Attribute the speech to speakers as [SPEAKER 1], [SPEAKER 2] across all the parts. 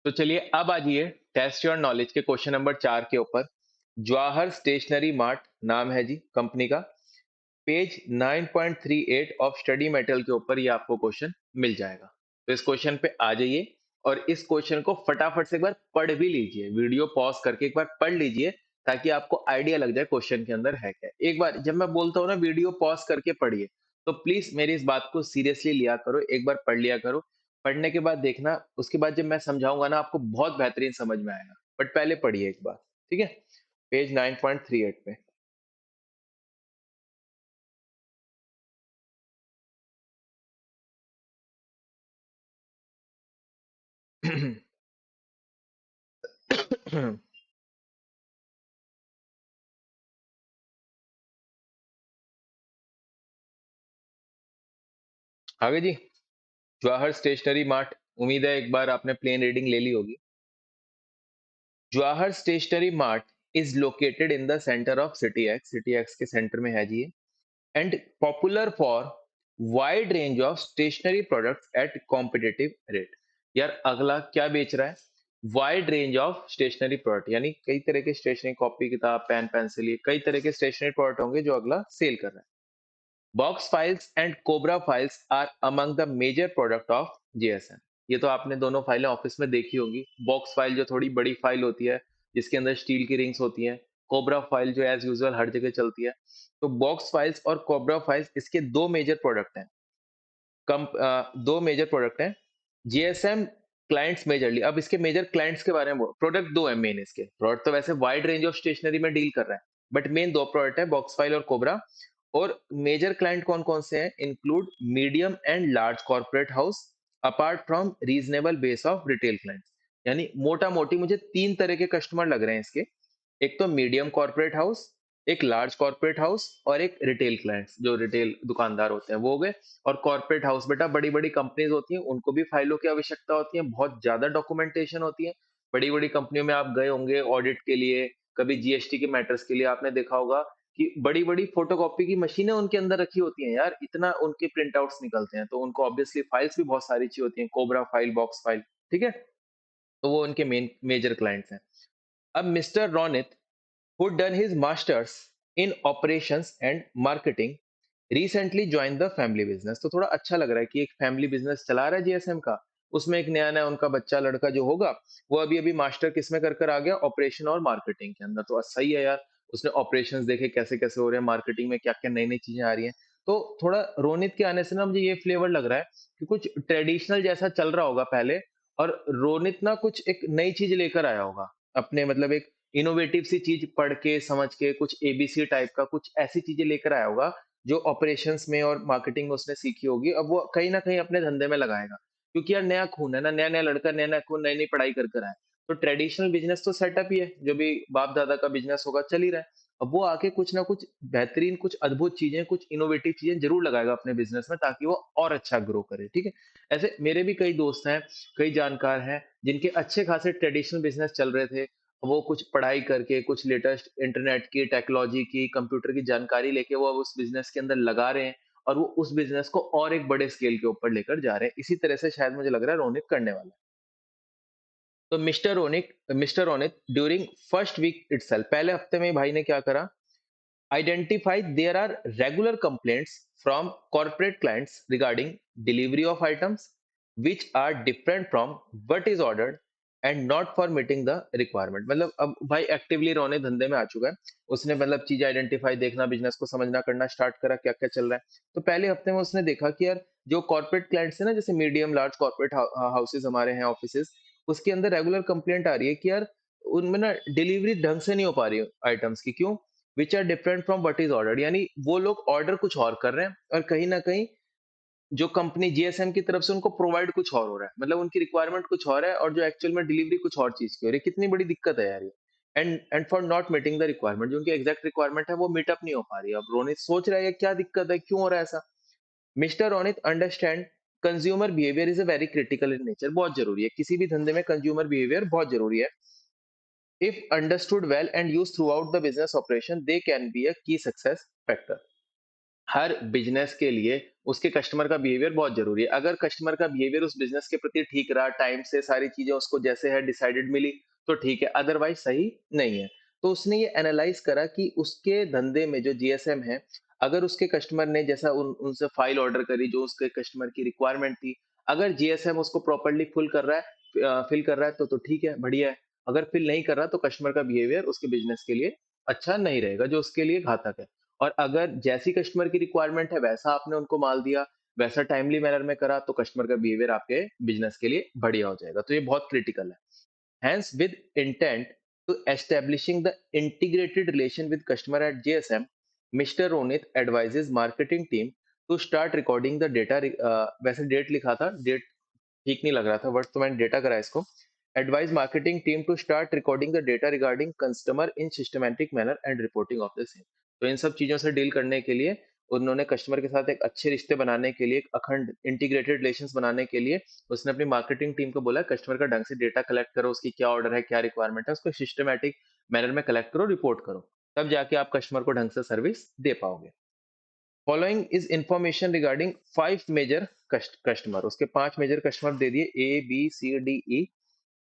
[SPEAKER 1] तो चलिए अब आ जाइए टेस्ट योर नॉलेज के क्वेश्चन नंबर 4 के ऊपर। जवाहर स्टेशनरी मार्ट नाम है जी कंपनी का। पेज 9.38 ऑफ स्टडी मटेरियल के ऊपर ये आपको क्वेश्चन मिल जाएगा। तो इस क्वेश्चन पे आ जाइए और इस क्वेश्चन को फटाफट से एक बार पढ़ भी लीजिए, वीडियो पॉज करके एक बार पढ़ लीजिए ताकि आपको आइडिया लग जाए क्वेश्चन के अंदर है क्या। एक बार जब मैं बोलता हूँ ना वीडियो पॉज करके पढ़िए, तो प्लीज मेरी इस बात को सीरियसली लिया करो, एक बार पढ़ लिया करो। पढ़ने के बाद देखना, उसके बाद जब मैं समझाऊंगा ना आपको बहुत बेहतरीन समझ में आएगा, बट पहले पढ़िए एक बार। ठीक है, पेज 9.38 पे। आगे जी, जवाहर स्टेशनरी मार्ट, उम्मीद है एक बार आपने प्लेन रीडिंग ले ली होगी। Jawahar stationery mart is located in the centre of city X के सेंटर में है जी ये, and popular for wide range of stationery products at competitive rate. यार अगला क्या बेच रहा है? Wide range of stationery product, यानी कई तरह के स्टेशनरी, कॉपी किताब पेन पेंसिल, ये कई तरह के स्टेशनरी प्रोडक्ट होंगे जो अगला सेल कर रहा है। Box files and cobra files are among the major product of GSM. ये तो आपने दोनों फाइलें ऑफिस में देखी होंगी। बॉक्स फाइल जो थोड़ी बड़ी फाइल होती है, जिसके अंदर स्टील की रिंग्स होती हैं। कोबरा फाइल जो एज यूजुअल हर जगह चलती है। तो बॉक्स फाइल्स और कोबरा फाइल्स इसके दो मेजर प्रोडक्ट हैं। दो मेजर प्रोडक्ट हैं जीएसएम क्लाइंट्स मेजरली। अब इसके मेजर क्लाइंट्स के बारे में, प्रोडक्ट दो है मेन। इसके प्रोडक्ट तो वैसे वाइड रेंज ऑफ स्टेशनरी में डील कर रहा है, बट मेन दो प्रोडक्ट है, बॉक्स फाइल और कोबरा। और मेजर क्लाइंट कौन कौन से हैं? Include medium and large corporate house, apart from reasonable base of retail clients. यानी मोटा मोटी मुझे तीन तरह के कस्टमर लग रहे हैं इसके। एक तो मीडियम कॉर्पोरेट हाउस, एक लार्ज कॉर्पोरेट हाउस, और एक रिटेल क्लाइंट्स जो रिटेल दुकानदार होते हैं वो हो गए। और कॉर्पोरेट हाउस बेटा बड़ी बड़ी कंपनीज होती हैं, उनको भी फाइलों की आवश्यकता होती है, बहुत ज्यादा डॉक्यूमेंटेशन होती है। बड़ी बड़ी कंपनियों में आप गए होंगे ऑडिट के लिए, कभी जीएसटी के मैटर्स के लिए, आपने देखा होगा कि बड़ी बड़ी फोटोकॉपी की मशीनें उनके अंदर रखी होती हैं यार, इतना उनके प्रिंट आउट्स निकलते हैं, तो उनको ऑब्वियसली फाइल्स भी बहुत सारी चाहिए होती हैं, कोबरा फाइल, बॉक्स फाइल। ठीक है, तो वो उनके मेन मेजर क्लाइंट्स हैं। अब mister Ronit, who done his masters in operations and marketing, recently joined the family business। तो थोड़ा अच्छा लग रहा है कि एक फैमिली बिजनेस चला रहा है जीएसएम का। उसमें एक नया नया उनका बच्चा लड़का जो होगा, वो अभी अभी मास्टर किस में कर कर आ गया? ऑपरेशन और मार्केटिंग के अंदर। तो सही है यार, उसने ऑपरेशंस देखे कैसे कैसे हो रहे हैं, मार्केटिंग में क्या क्या नई नई चीजें आ रही हैं। तो थोड़ा रोनित के आने से ना मुझे ये फ्लेवर लग रहा है कि कुछ ट्रेडिशनल जैसा चल रहा होगा पहले, और रोनित ना कुछ एक नई चीज लेकर आया होगा अपने, मतलब एक इनोवेटिव सी चीज पढ़ के समझ के, कुछ एबीसी टाइप का कुछ ऐसी चीजें लेकर आया होगा जो ऑपरेशंस में और मार्केटिंग में उसने सीखी होगी। अब वो कहीं ना कहीं अपने धंधे में लगाएगा, क्योंकि यार नया खून है ना, नया नया लड़का, नया नया खून, नई नई पढ़ाई कर कर आया। तो ट्रेडिशनल बिजनेस तो सेटअप ही है, जो भी बाप दादा का बिजनेस होगा चल ही रहा है। अब वो आके कुछ ना कुछ बेहतरीन, कुछ अद्भुत चीजें, कुछ इनोवेटिव चीजें जरूर लगाएगा अपने बिजनेस में, ताकि वो और अच्छा ग्रो करे। ठीक है, ऐसे मेरे भी कई दोस्त हैं, कई जानकार हैं, जिनके अच्छे खासे ट्रेडिशनल बिजनेस चल रहे थे। वो कुछ पढ़ाई करके, कुछ लेटेस्ट इंटरनेट की टेक्नोलॉजी की, कंप्यूटर की जानकारी लेके वो अब उस बिजनेस के अंदर लगा रहे हैं, और वो उस बिजनेस को और एक बड़े स्केल के ऊपर लेकर जा रहे हैं। इसी तरह से शायद मुझे लग रहा है रोनित करने वाला है। तो mister Ronit during first week itself, पहले हफ्ते में भाई ने क्या करा? Identify there are regular complaints from corporate clients regarding delivery of items which are different from what is ordered and not for meeting the requirement। मतलब अब भाई एक्टिवली रोने धंधे में आ चुका है। उसने मतलब चीजें आइडेंटिफाई, देखना, बिजनेस को समझना, करना स्टार्ट करा क्या क्या चल रहा है। तो पहले हफ्ते में उसने देखा कि यार जो कॉर्पोरेट क्लाइंट्स है ना, जैसे मीडियम लार्ज कॉर्पोरेट हाउसेज हमारे हैं, ऑफिसेज, उसके अंदर रेगुलर कंप्लेंट आ रही है कि यार उनमें ना डिलीवरी ढंग से नहीं हो पा रही आइटम्स की। क्यों? Which are different from what is ordered, यानी वो लोग ऑर्डर कुछ और कर रहे हैं, और कहीं ना कहीं जो कंपनी जीएसएम की तरफ से उनको प्रोवाइड कुछ और हो रहा है, मतलब उनकी रिक्वायरमेंट कुछ और है, और जो एक्चुअल में डिलीवरी कुछ और चीज की हो रही है। कितनी बड़ी दिक्कत है यार ये। And for not meeting the requirement, जो उनकी एग्जैक्ट रिक्वायरमेंट है वो मीटअप नहीं हो पा रही है। अब रोनित सोच रहा है ये क्या दिक्कत है, क्यों हो रहा है ऐसा। Mister Ronit understand consumer behaviour is a very critical in nature. बहुत जरूरी है किसी भी धंधे में, कंज्यूमर बिहेवियर बहुत जरूरी है। If understood well and used throughout the business operation, they can be a key success factor। Her business के लिए उसके कस्टमर का बिहेवियर बहुत ज़रूरी है। अगर कस्टमर का बिहेवियर उस बिज़नेस के प्रति ठीक रहा, टाइम से सारी चीज़ें उसको जैसे है डिसाइडेड मिली, तो ठीक है, अदरवाइज़ सही नहीं है। तो उसने ये एनालाइज़ करा कि उसके धंधे में जो जीएसएम है, अगर उसके कस्टमर ने जैसा उनसे फाइल ऑर्डर करी, जो उसके कस्टमर की रिक्वायरमेंट थी, अगर जीएसएम उसको प्रॉपर्ली फ़िल कर रहा है, तो ठीक है, बढ़िया है। अगर फ़िल नहीं कर रहा, तो कस्टमर का बिहेवियर उसके बिज़नेस के लिए अच्छा नहीं रहेगा, जो उसके लिए घातक है। और अगर जैसी कस्टमर की रिक्वायरमेंट है वैसा आपने उनको माल दिया, वैसा टाइमली मैनर में करा तो कस्टमर का बिहेवियर आपके बिज़नेस के लिए बढ़िया हो जाएगा। तो ये बहुत क्रिटिकल है। Hence, with intent to establishing the integrated relation with customer at JSM, Mr. Ronit advises marketing team to start recording the data। वैसे डेट लिखा था, डेट ठीक नहीं लग रहा था, बट तो मैंने डेटा करा इसको। Advise marketing team to start recording the data regarding customer in systematic manner and reporting of the same. तो इन सब चीजों से डील करने के लिए उन्होंने कस्टमर के साथ एक अच्छे रिश्ते बनाने के लिए, एक अखंड इंटीग्रेटेड रिलेशंस बनाने के लिए उसने अपनी मार्केटिंग टीम को बोला कस्टमर का ढंग से डेटा कलेक्ट करो, उसकी क्या ऑर्डर है, क्या रिक्वायरमेंट है, उसको सिस्टमैटिक मैनर में कलेक्ट करो, रिपोर्ट करो। तब जाके आप कस्टमर को ढंग से सर्विस दे पाओगे। Following is information regarding 5 major customer. उसके 5 मेजर कस्टमर दे दिए, A B C D E,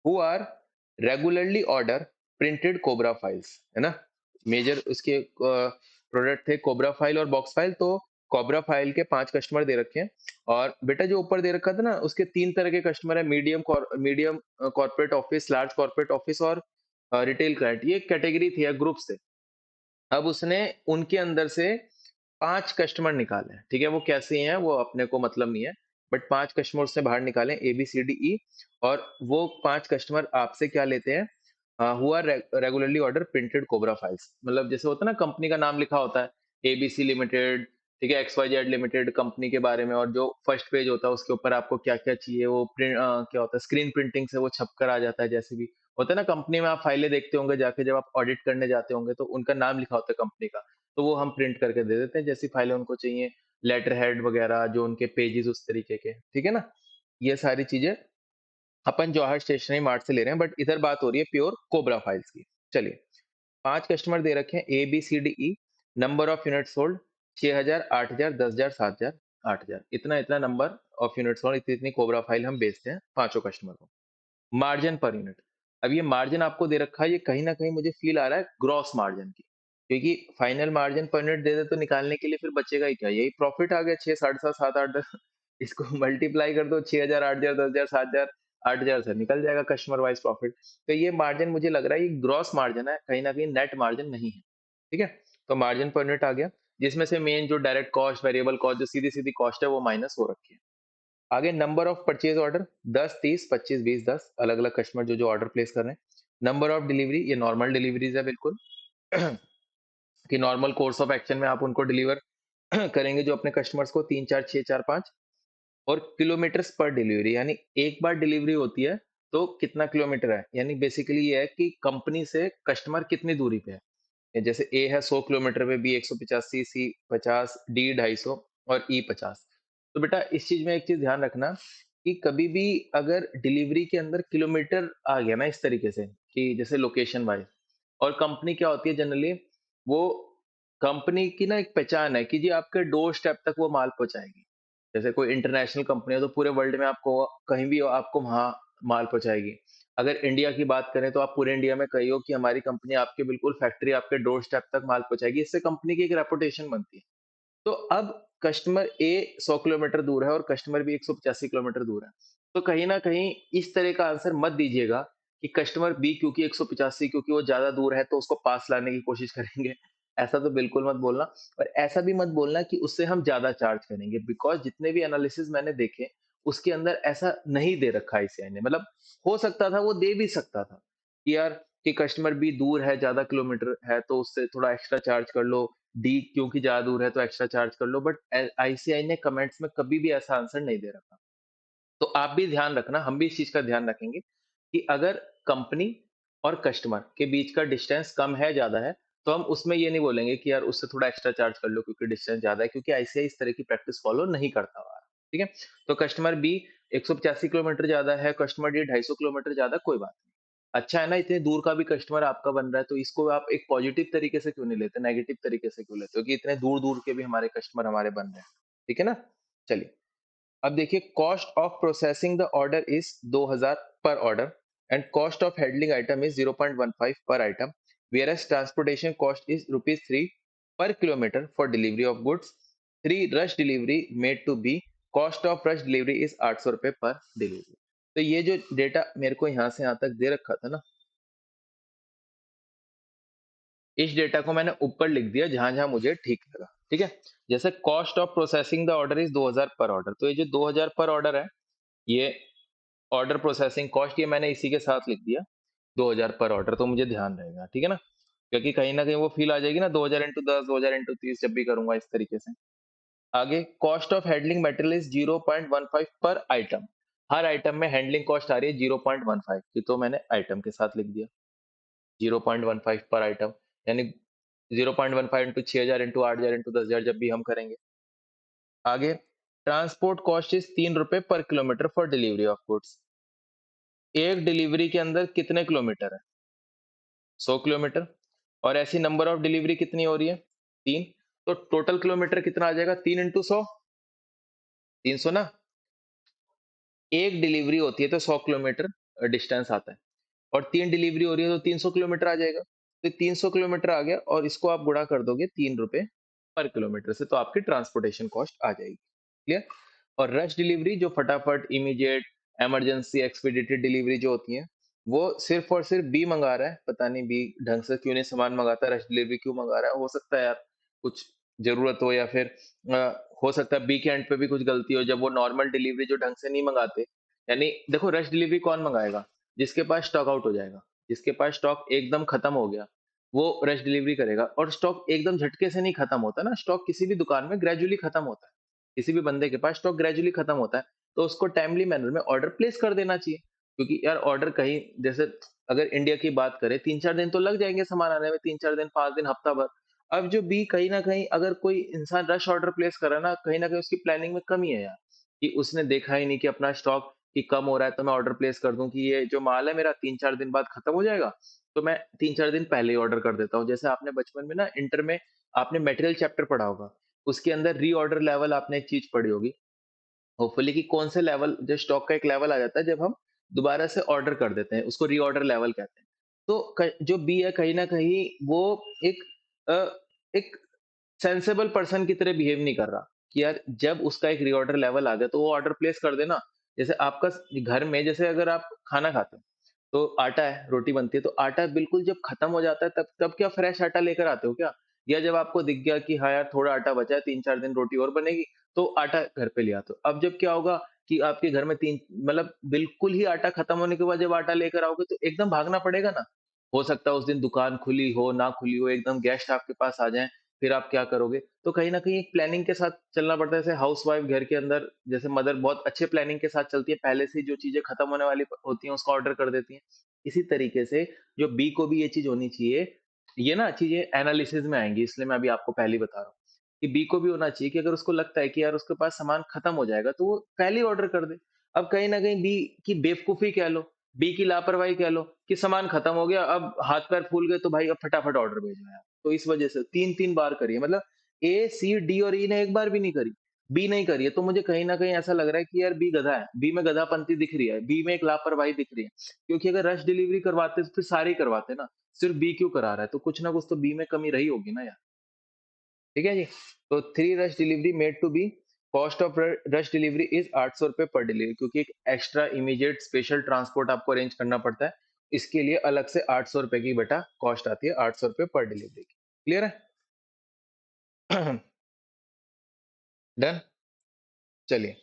[SPEAKER 1] who are regularly order printed cobra files, है ना। मेजर उसके प्रोडक्ट थे कोबरा फाइल और बॉक्स फाइल। तो कोबरा फाइल के 5 कस्टमर दे रखे हैं। और बेटा जो ऊपर दे रखा था ना, उसके 3 तरह के कस्टमर है, medium corporate office, large corporate office और रिटेल क्लाइंट। ये कैटेगरी थी या ग्रुप से। अब उसने उनके अंदर से 5 कस्टमर निकाले हैं, ठीक है। वो कैसे हैं वो अपने को मतलब नहीं है, बट 5 कस्टमर उसने बाहर निकाले, ए बी सी डी ई। और वो 5 कस्टमर आपसे क्या लेते हैं, who are regularly order printed cobra files. मतलब जैसे होता है ना, कंपनी का नाम लिखा होता है, एबीसी लिमिटेड, ठीक है, X Y Z limited, company के बारे में। और जो फर्स्ट पेज होता है उसके ऊपर आपको क्या क्या चाहिए, वो प्रिंट क्या होता है, स्क्रीन प्रिंटिंग से वो छप कर आ जाता है। जैसे भी होता है ना, कंपनी में आप फाइलें देखते होंगे जाके, जब आप ऑडिट करने जाते होंगे तो उनका नाम लिखा होता है कंपनी का, तो वो हम प्रिंट करके दे देते हैं जैसी फाइलें उनको चाहिए, लेटर हेड वगैरह, जो उनके पेजेस उस तरीके के, ठीक है ना। ये सारी चीजें अपन जवाहर स्टेशनरी मार्ट से ले रहे हैं, बट इधर बात हो रही है प्योर कोबरा फाइल्स की। चलिए, 5 कस्टमर दे रखे हैं, A B C D E. Number of unit sold 6,000, 8,000, 10,000, 7,000, 8,000। इतना इतना नंबर ऑफ यूनिट सोल्ड, इतनी इतनी कोबरा फाइल हम बेचते हैं 5 कस्टमर को। Margin per unit. अब ये मार्जिन आपको दे रखा है, ये कहीं न कहीं मुझे फ़ील आ रहा है ग्रॉस मार्जिन की। क्योंकि फाइनल मार्जिन पर यूनिट दे दे तो निकालने के लिए फिर बचेगा ही क्या? यही प्रॉफिट आ गया 6, साढ़े 7, 7, 8, 10। इसको मल्टीप्लाई कर दो, 6,000, 8,000, 10,000, 7,000, 8,000 से निकल जाएगा कस्टमर वाइज़ प्रॉफिट। तो ये मार्जिन मुझे लग रहा है ये ग्रॉस मार्जिन है, कहीं न कहीं नेट मार्जिन नहीं है। ठीक है? तो मार्जिन पर यूनिट आ गया, जिसमें से मेन जो डायरेक्ट कॉस्ट, वेरिएबल कॉस्ट, जो सीधी-सीधी कॉस्ट है वो माइनस हो रखी है। आगे नंबर ऑफ परचेज ऑर्डर 10, 30, 25, 20, 10, अलग अलग कस्टमर जो जो ऑर्डर प्लेस कर रहे हैं। नंबर ऑफ डिलीवरी, ये नॉर्मल डिलीवरीज है बिल्कुल। कि नॉर्मल कोर्स ऑफ एक्शन में आप उनको डिलीवर करेंगे जो अपने कस्टमर्स को, 3, 4, 6, 4, 5। और किलोमीटर्स पर डिलीवरी, यानी एक बार डिलीवरी होती है तो कितना किलोमीटर है, यानी बेसिकली ये है कि कंपनी से कस्टमर कितनी दूरी पे है। जैसे ए है 100 किलोमीटर पे, बी 185, सी 50, डी 250 और ई 50। तो बेटा इस चीज में एक चीज ध्यान रखना कि कभी भी अगर डिलीवरी के अंदर किलोमीटर आ गया ना इस तरीके से, कि जैसे लोकेशन वाइज, और कंपनी क्या होती है जनरली, वो कंपनी की ना एक पहचान है कि जी आपके डोर स्टेप तक वो माल पहुंचाएगी। जैसे कोई इंटरनेशनल कंपनी है तो पूरे वर्ल्ड में आपको कहीं भी हो, आपको वहां माल पहुंचाएगी। अगर इंडिया की बात करें तो आप पूरे इंडिया में कही हो कि हमारी कंपनी आपके बिल्कुल फैक्ट्री, आपके डोर स्टेप तक माल पहुंचाएगी। इससे कंपनी की एक रेपुटेशन बनती है। तो अब कस्टमर ए 100 किलोमीटर दूर है और कस्टमर भी 185 किलोमीटर दूर है। तो कहीं न कहीं इस तरह का आंसर मत दीजिएगा कि कस्टमर बी क्योंकि 185, क्योंकि वो ज़्यादा दूर है तो उसको पास लाने की कोशिश करेंगे। ऐसा तो बिल्कुल मत बोलना। और ऐसा भी मत बोलना कि उससे हम ज़्यादा चार्ज करेंगे, बिकॉज़ जितने भी एनालिसिस मैंने देखे, उसके अंदर ऐसा नहीं दे रखा है आईसीआई ने। मतलब हो सकता था, वो दे भी सकता था कि यार कि कस्टमर बी दूर है, ज़्यादा किलोमीटर है तो उससे थोड़ा एक्स्ट्रा चार्ज कर लो। डी क्योंकि ज़्यादा दूर है तो एक्स्ट्रा चार्ज कर लो। बट आईसीआई ने कमेंट्स में कभी भी ऐसा आंसर नहीं दे रखा। तो आप भी ध्यान रखना, हम भी इस चीज का ध्यान रखेंगे कि अगर कंपनी और कस्टमर के बीच का डिस्टेंस कम है, ज्यादा है, तो हम उसमें ये नहीं बोलेंगे कि यार उससे थोड़ा एक्स्ट्रा चार्ज कर लो क्योंकि डिस्टेंस ज्यादा है, क्योंकि आईसीआई इस तरह की प्रैक्टिस फॉलो नहीं करता हुआ। ठीक है। तो कस्टमर बी 185 किलोमीटर ज्यादा है, कस्टमर डी 250 किलोमीटर ज्यादा, कोई बात नहीं। अच्छा है ना, इतने दूर का भी कस्टमर आपका बन रहा है, तो इसको आप एक पॉजिटिव तरीके से क्यों नहीं लेते, नेगेटिव तरीके से क्यों लेते हो कि इतने दूर-दूर के भी हमारे कस्टमर हमारे बन रहे हैं। ठीक है ना? चलिए, अब देखिए cost of processing the order is 2000 per order and cost of handling item is 0.15 per item, whereas transportation cost is rupees 3 per kilometre for delivery of goods. 3 rush delivery made to be, cost of rush delivery is ₹800 per delivery. तो ये जो data मेरे को यहाँ से यहाँ तक दे रखा था ना, इस डेटा को मैंने ऊपर लिख दिया जहां-जहां मुझे ठीक लगा, ठीक है? जैसे cost of processing the order is 2000 per order, तो ये जो 2000 पर ऑर्डर है, ये ऑर्डर प्रोसेसिंग कॉस्ट ये मैंने इसी के साथ लिख दिया, 2000 पर ऑर्डर, तो मुझे ध्यान रहेगा, ठीक है ना? क्योंकि कहीं न कहीं वो फ़ील आ जाएगी ना 2000 इंटू 10, 2000 इंटू 30 जब भी करूँगा इस तरीके से। आगे cost of handling material is 0.15 per item, her item में हैंडलिंग कॉस्ट आ रही है 0.15 की, तो मैंने आइटम के साथ लिख दिया, 0.15 पर आइटम, यानी 0.15 इंटू 6000 इंटू 8000 इंटू 10,000 जब भी हम करेंगे। आगे transport cost is ₹3 per kilometre for delivery of goods. एक डिलीवरी के अंदर कितने किलोमीटर है? 100 किलोमीटर, और ऐसी नंबर ऑफ डिलीवरी कितनी हो रही है? 3, तो टोटल किलोमीटर कितना आ जाएगा? 3 इंटू 100, 300 ना? एक डिलीवरी होती है तो 100 किलोमीटर डिस्टेंस आता है, और 3 डिलीवरी हो रही है तो 300 किलोमीटर आ जाएगा। तो 300 किलोमीटर आ गया और इसको आप गुणा कर दोगे ₹3 पर किलोमीटर से, तो आपकी ट्रांसपोर्टेशन कॉस्ट आ जाएगी। क्लियर? और रश डिलीवरी जो फटाफट, इमीडिएट, इमरजेंसी, एक्सपीडिटेड डिलीवरी जो होती है, वो सिर्फ़ और सिर्फ़ बी मँगा रहा है, पता नहीं बी ढंग से क्यों नहीं सामान मँगाता, रश डिलीवरी क्यों मँगा रहा है? हो सकता है यार कुछ ज़रूरत हो, या फिर हो सकता है बी के एंड पे भी कुछ गलती हो, जब वो नॉर्मल डिलीवरी जो ढंग से नहीं मँगाते। यानी देखो रश डिलीवरी कौन मँगाएगा? जिसके पास स्टॉक आउट हो जाएगा, जिसके पास स्टॉक एकदम खत्म हो गया, वो रश डिलीवरी करेगा, और स्टॉक एकदम झटके से नहीं खत्म होता ना, स्टॉक किसी भी दुकान में ग्रेजुअली खत्म होता है। किसी भी बंदे के पास स्टॉक ग्रेजुअली खत्म होता है, तो उसको टाइमली मैनर में ऑर्डर प्लेस कर देना चाहिए। क्योंकि यार ऑर्डर कहीं जैसे अगर इंडिया की बात करें 3-4 दिन तो लग जाएँगे सामान आने में, 3-4 दिन, 5 दिन, हफ्ता भर। अब जो बी कहीं न कहीं अगर कोई इंसान रश ऑर्डर प्लेस कर रहा है ना, कहीं न कहीं उसकी प्लानिंग में कमी है यार, कि उसने देखा ही नहीं कि अपना स्टॉक कि कम हो रहा है तो मैं ऑर्डर प्लेस कर दूँ कि ये जो माल है मेरा 3-4 दिन बाद खत्म हो जाएगा, तो मैं 3-4 दिन पहले ही ऑर्डर कर देता हूँ। जैसे आपने बचपन में ना इंटर में आपने मटेरियल चैप्टर पढ़ा होगा, उसके अंदर रीऑर्डर लेवल आपने एक चीज़ पढ़ी होगी, होपफुली कि कौन से लेवल जो स्टॉक का एक लेवल आ जाता है जब हम दोबारा से ऑर्डर कर देते हैं, उसको रीऑर्डर लेवल कहते हैं। तो जो बी है कहीं ना कहीं वो एक एक सेंसेबल पर्सन की तरह बिहेव नहीं कर रहा कि यार जब उसका एक रीऑर्डर लेवल आ गया तो वो ऑर्डर प्लेस कर देना। जैसे आपका घर में जैसे अगर आप खाना खाते हो तो आटा है, रोटी बनती है, तो आटा बिल्कुल जब खत्म हो जाता है तब तब क्या फ्रेश आटा लेकर आते हो क्या? या जब आपको दिख गया कि हाँ यार थोड़ा आटा बचा है, 3-4 दिन रोटी और बनेगी, तो आटा घर पे ले आते हो। अब जब क्या होगा कि आपके घर में 3 मतलब बिल्कुल ही आटा खत्म होने के बाद जब आटा लेकर आओगे तो एकदम भागना पड़ेगा ना। हो सकता है उस दिन दुकान खुली हो, ना खुली हो, एकदम गेस्ट आपके पास आ जाएँ, फिर आप क्या करोगे? तो कहीं न कहीं एक प्लानिंग के साथ चलना पड़ता है। जैसे हाउसवाइफ घर के अंदर जैसे मदर बहुत अच्छे प्लानिंग के साथ चलती है, पहले से ही जो चीज़ें खत्म होने वाली होती हैं उसका ऑर्डर कर देती हैं। इसी तरीके से जो बी को भी ये चीज़ होनी चाहिए, ये ना चीज़ें एनालिसिस में आएँगी, इसलिए मैं अभी आपको पहले ही बता रहा हूँ, कि बी को भी होना चाहिए कि अगर उसको लगता है कि यार उसके पास सामान खत्म हो जाएगा, तो वो पहले ही ऑर्डर कर दे। अब कहीं न कहीं बी की बेवकूफ़ी कह लो, बी की लापरवाही कह लो कि सामान खत्म हो गया, अब हाथ-पैर फूल गए तो भाई अब फटाफट ऑर्डर भेजो यार। तो इस वजह से 3-3 बार करी है, मतलब ए, सी, डी और ई ने एक बार भी नहीं करी। बी नहीं करी है, तो मुझे कहीं न कहीं ऐसा लग रहा है कि यार बी गधा है, बी में गधापंती दिख रही है, बी में एक लापरवाही दिख रही है। क्योंकि अगर रश डिलीवरी करवाते तो फिर सारे ही करवाते ना, सिर्फ बी क्यों करा रहा है? तो कुछ ना कुछ तो बी में कमी रही होगी ना यार, ठीक है जी? तो 3 rush delivery made to be, cost of र rush delivery is ₹800 per delivery, क्योंकि एक एक्स्ट्रा इमीडिएट स्पेशल ट्रांसपोर्ट आपको अरेंज करना पड़ता है। इसके लिए अलग से ₹800 की बेटा कॉस्ट आती है, ₹800 पर डिलीवरी की। क्लियर है? डन? चलिए,